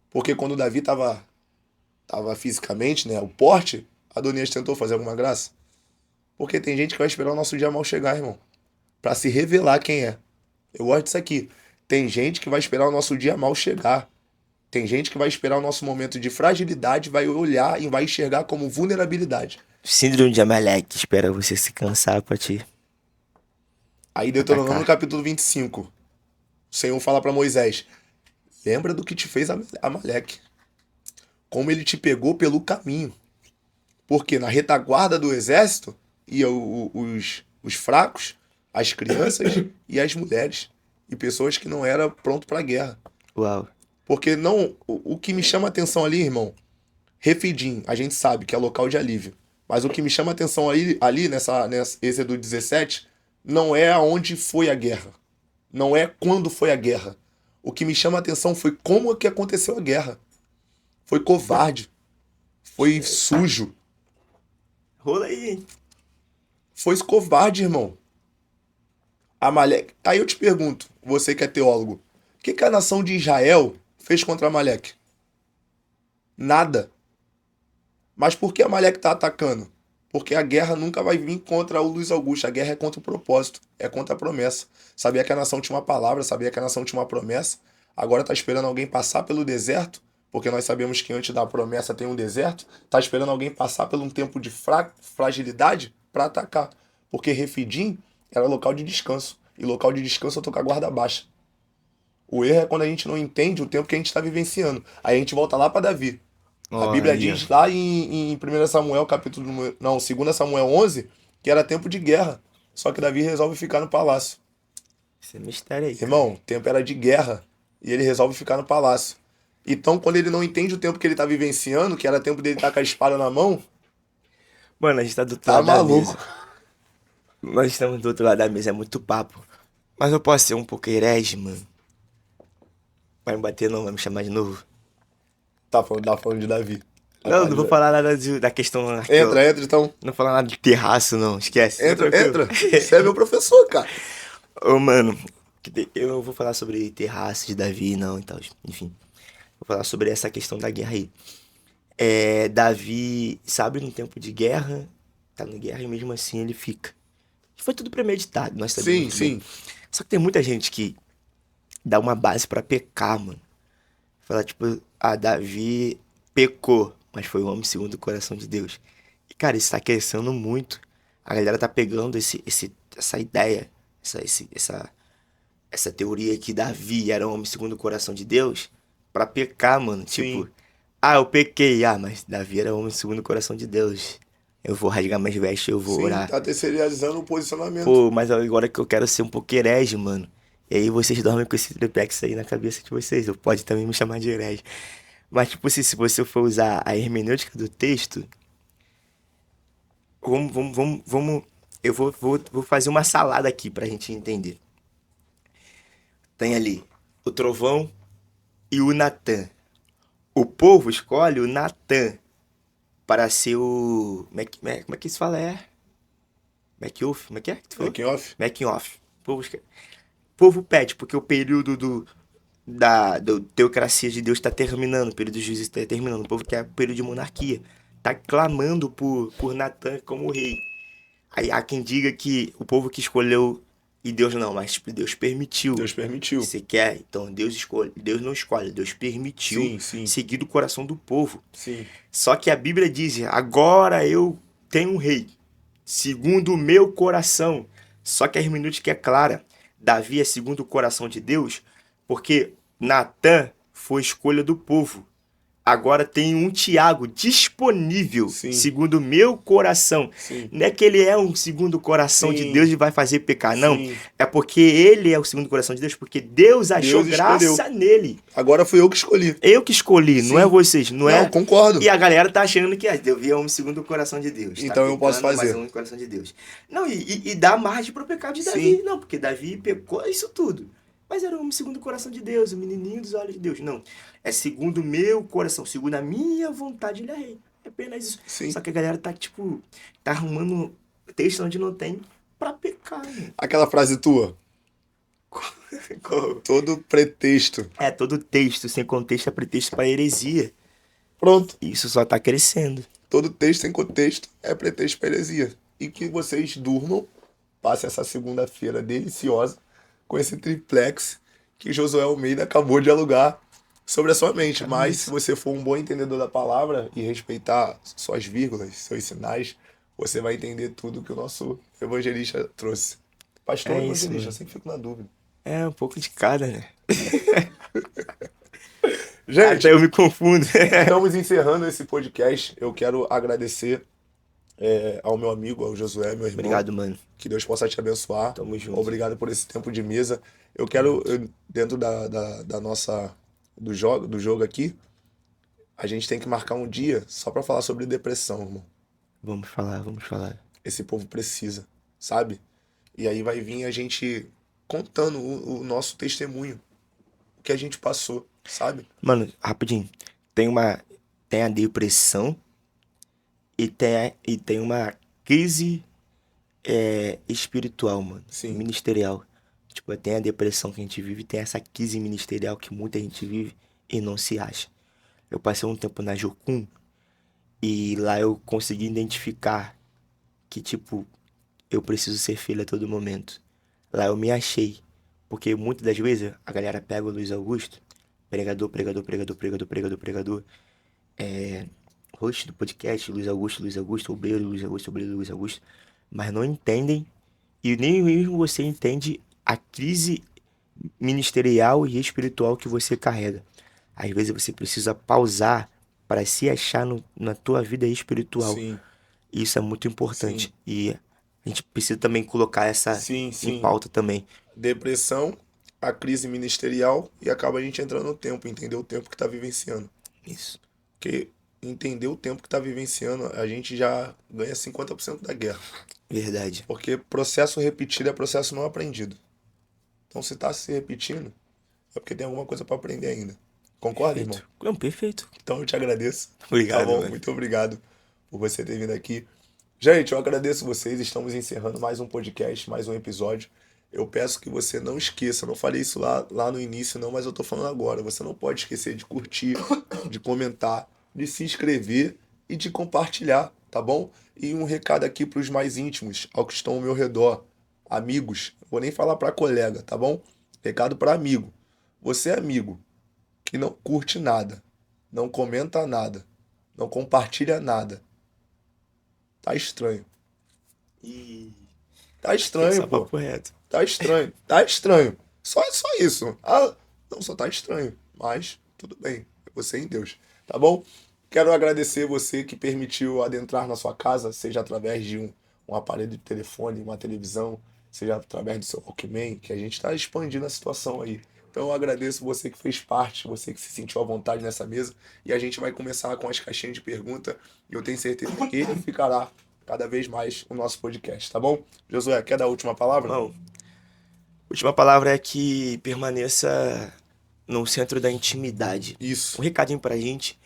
Porque quando Davi tava fisicamente, né, o porte, Adonias tentou fazer alguma graça. Porque tem gente que vai esperar o nosso dia mal chegar, irmão, para se revelar quem é. Eu gosto disso aqui. Tem gente que vai esperar o nosso dia mal chegar. Tem gente que vai esperar o nosso momento de fragilidade, vai olhar e vai enxergar como vulnerabilidade. Síndrome de Amaleque espera você se cansar pra te Aí Deuteronômio no atacar. capítulo 25, o Senhor fala para Moisés: lembra do que te fez Amaleque, como ele te pegou pelo caminho. Porque na retaguarda do exército iam os fracos, as crianças e as mulheres. E pessoas que não eram pronto para a guerra. Uau. Porque não, o que me chama atenção ali, irmão, Refidim, a gente sabe que é local de alívio. Mas o que me chama atenção ali nessa Êxodo 17, não é aonde foi a guerra. Não é quando foi a guerra. O que me chama atenção foi como que aconteceu a guerra. Foi covarde. Foi sujo. Rola aí. Foi covarde, irmão. Amaleque. Aí eu te pergunto, você que é teólogo, o que a nação de Israel fez contra Amaleque? Nada. Mas por que Amaleque está atacando? Porque a guerra nunca vai vir contra o Luiz Augusto. A guerra é contra o propósito, é contra a promessa. Sabia que a nação tinha uma palavra, sabia que a nação tinha uma promessa. Agora está esperando alguém passar pelo deserto, porque nós sabemos que antes da promessa tem um deserto. Está esperando alguém passar por um tempo de fragilidade para atacar. Porque Refidim era local de descanso. E local de descanso eu tô com a guarda baixa. O erro é quando a gente não entende o tempo que a gente está vivenciando. Aí a gente volta lá para Davi. A Bíblia Olha. diz lá em 1 Samuel, não, 2 Samuel 11, que era tempo de guerra. Só que Davi resolve ficar no palácio. Esse é mistério aí, cara. Irmão, o tempo era de guerra e ele resolve ficar no palácio. Então, quando ele não entende o tempo que ele tá vivenciando, que era tempo dele estar com a espada na mão, Mano, a gente tá do outro tá lado da maluco. mesa. Nós estamos do outro lado da mesa, é muito papo. Mas eu posso ser um pouco herege, mano. Vai me bater não, vai me chamar de novo. Tá falando de Davi. Não vou falar nada da questão Entra, então. Não vou falar nada de terraço, não. Esquece. Tá tranquilo. Entra. Você é meu professor, cara. Ô, mano, eu não vou falar sobre terraço de Davi, não, e tal. Enfim, vou falar sobre essa questão da guerra aí. Davi, sabe, no tempo de guerra, tá na guerra e mesmo assim ele fica. Foi tudo premeditado, nós sabemos Sim, muito bem. sim. Só que tem muita gente que dá uma base pra pecar, mano. Fala, tipo, Davi pecou, mas foi o homem segundo o coração de Deus. E, cara, isso tá crescendo muito. A galera tá pegando essa ideia, essa teoria que Davi era um homem segundo o coração de Deus pra pecar, mano. Sim. Tipo, eu pequei, mas Davi era um homem segundo o coração de Deus. Eu vou rasgar minhas vestes, eu vou Sim, orar. tá terceirizando o posicionamento. Pô, mas agora que eu quero ser um pouco herege, mano. E aí vocês dormem com esse triplex aí na cabeça de vocês. Ou pode também me chamar de herege. Mas, tipo assim, se você for usar a hermenêutica do texto, vamos. Eu vou fazer uma salada aqui pra gente entender. Tem ali o trovão e o Natan. O povo escolhe o Natan para ser o... Como é que se fala? MacOff? Como é que tu falou? Making off? Making off. O povo pede, porque o período do teocracia de Deus está terminando, o período de juízo está terminando. O povo quer o período de monarquia. Tá clamando por Natan como rei. Aí há quem diga que o povo que escolheu e Deus não, mas tipo, Deus permitiu. Deus permitiu. Você quer? Então Deus escolhe. Deus não escolhe, Deus permitiu Sim, sim, seguir do coração do povo. sim. Só que a Bíblia diz: agora eu tenho um rei, segundo o meu coração. Só que a hermenêutica é clara. Davi é segundo o coração de Deus, porque Natã foi escolha do povo. Agora tem um Tiago disponível, Sim. segundo o meu coração. Sim. Não é que ele é um segundo coração de Sim. Deus e vai fazer pecar, não. Sim. É porque ele é o segundo coração de Deus, porque Deus achou Deus graça escolheu. nele. Agora fui eu que escolhi. Eu que escolhi, não Sim. é vocês, não é? Concordo. E a galera tá achando que Deus é um segundo coração de Deus. Então eu posso pecando, fazer. Mas é um coração de Deus. Não, e dá margem pro pecado de Davi. Sim. Não, porque Davi pecou isso tudo. Mas era um segundo coração de Deus, o menininho dos olhos de Deus. Não, é segundo o meu coração, segundo a minha vontade, ele é rei. É apenas isso. Sim. Só que a galera tá, tipo, tá arrumando texto onde não tem pra pecar, né? Aquela frase tua, todo pretexto. É, todo texto sem contexto é pretexto pra heresia. Pronto. E isso só tá crescendo. Todo texto sem contexto é pretexto para heresia. E que vocês durmam, passem essa segunda-feira deliciosa com esse triplex que Josué Almeida acabou de alugar sobre a sua mente. Mas se você for um bom entendedor da palavra e respeitar suas vírgulas, seus sinais, você vai entender tudo que o nosso evangelista trouxe. Pastor É isso, evangelista, eu mano. sempre fico na dúvida. É, um pouco de cada, né? Gente, Até eu me confundo. estamos encerrando esse podcast. Eu quero agradecer ao meu amigo, ao Josué, meu irmão. Obrigado, mano. Que Deus possa te abençoar. Tamo junto. Obrigado por esse tempo de mesa. Eu quero, dentro da nossa do jogo aqui, a gente tem que marcar um dia só para falar sobre depressão, irmão. Vamos falar. Esse povo precisa, sabe? E aí vai vir a gente contando o nosso testemunho, o que a gente passou, sabe? Mano, rapidinho. Tem a depressão e tem uma crise espiritual, mano. Sim. Ministerial. Tipo, tem a depressão que a gente vive, tem essa crise ministerial que muita gente vive e não se acha. Eu passei um tempo na Jocum e lá eu consegui identificar que, tipo, eu preciso ser filho a todo momento. Lá eu me achei. Porque muitas das vezes a galera pega o Luiz Augusto, pregador, host do podcast, Luiz Augusto, obreiro, Luiz Augusto, mas não entendem, e nem mesmo você entende a crise ministerial e espiritual que você carrega. Às vezes você precisa pausar para se achar na tua vida espiritual. Sim. E isso é muito importante. Sim. E a gente precisa também colocar essa Sim. em pauta também. Depressão, a crise ministerial e acaba a gente entrando no tempo, entender o tempo que tá vivenciando. Isso. Porque entender o tempo que tá vivenciando, a gente já ganha 50% da guerra. Verdade. Porque processo repetido é processo não aprendido. Então se tá se repetindo, é porque tem alguma coisa para aprender ainda. Concorda, irmão? Não, perfeito. Então eu te agradeço. Obrigado, Tá bom? mano. Muito obrigado por você ter vindo aqui. Gente, eu agradeço vocês. Estamos encerrando mais um podcast, mais um episódio. Eu peço que você não esqueça, não falei isso lá no início não, mas eu tô falando agora. Você não pode esquecer de curtir, de comentar, de se inscrever e de compartilhar, tá bom? E um recado aqui para os mais íntimos, ao que estão ao meu redor, amigos. Vou nem falar para colega, tá bom? Recado para amigo. Você é amigo que não curte nada, não comenta nada, não compartilha nada. Tá estranho. E Tá estranho, esse é o pô. papo reto. Tá estranho. Tá estranho. Só isso. Ah, não, só tá estranho. Mas tudo bem. É você em Deus. Tá bom? Quero agradecer você que permitiu adentrar na sua casa, seja através de um aparelho de telefone, uma televisão, seja através do seu Walkman, que a gente está expandindo a situação aí. Então eu agradeço você que fez parte, você que se sentiu à vontade nessa mesa. E a gente vai começar com as caixinhas de pergunta. E eu tenho certeza que ele ficará cada vez mais o nosso podcast, tá bom? Josué, quer dar a última palavra? Bom, última palavra é que permaneça no centro da intimidade. Isso. Um recadinho pra gente.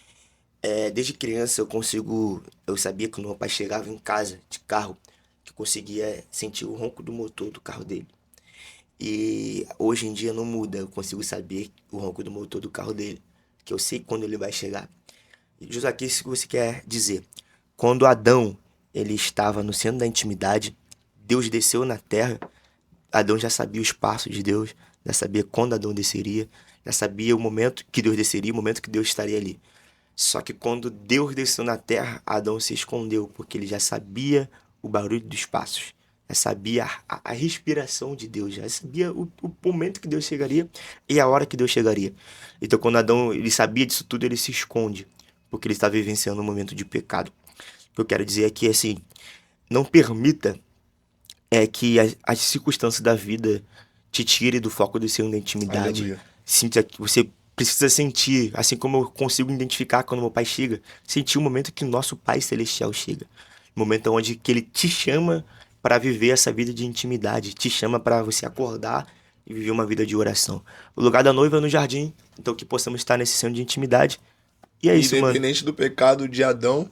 Desde criança eu sabia que quando meu pai chegava em casa de carro, que eu conseguia sentir o ronco do motor do carro dele. E hoje em dia não muda, eu consigo saber o ronco do motor do carro dele, que eu sei quando ele vai chegar. E José, aqui isso que você quer dizer. Quando Adão ele estava no centro da intimidade, Deus desceu na terra. Adão já sabia os passos de Deus, já sabia quando Adão desceria, já sabia o momento que Deus desceria, o momento que Deus estaria ali. Só que quando Deus desceu na terra, Adão se escondeu, porque ele já sabia o barulho dos passos, já sabia a respiração de Deus, já sabia o momento que Deus chegaria e a hora que Deus chegaria. Então, quando Adão ele sabia disso tudo, ele se esconde, porque ele está vivenciando um momento de pecado. O que eu quero dizer aqui é assim, não permita que as circunstâncias da vida te tire do foco do seu da intimidade. Aleluia. Sinta que você precisa sentir, assim como eu consigo identificar quando meu pai chega, sentir o momento que o nosso Pai Celestial chega. O momento onde que ele te chama para viver essa vida de intimidade, te chama para você acordar e viver uma vida de oração. O lugar da noiva é no jardim, então que possamos estar nesse centro de intimidade. E é isso, mano. Independente do pecado de Adão,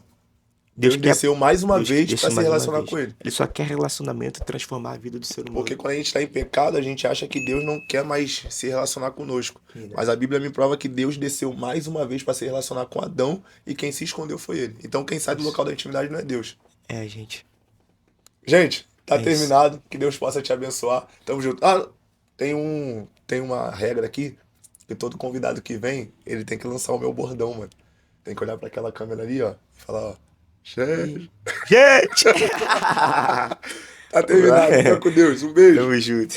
Deus Deus quer desceu mais uma Deus vez desce para se mais uma relacionar vez. com ele. Ele só quer relacionamento e transformar a vida do ser humano. Porque quando a gente está em pecado, a gente acha que Deus não quer mais se relacionar conosco. Verdade. Mas a Bíblia me prova que Deus desceu mais uma vez para se relacionar com Adão e quem se escondeu foi ele. Então quem sai do local da intimidade não é Deus. Gente. Gente, tá É isso. terminado. Que Deus possa te abençoar. Tamo junto. Ah, tem uma regra aqui que todo convidado que vem, ele tem que lançar o meu bordão, mano. Tem que olhar para aquela câmera ali, ó, e falar, ó, gente, Gente! tá terminado. Fica com Deus. Um beijo. Tamo junto.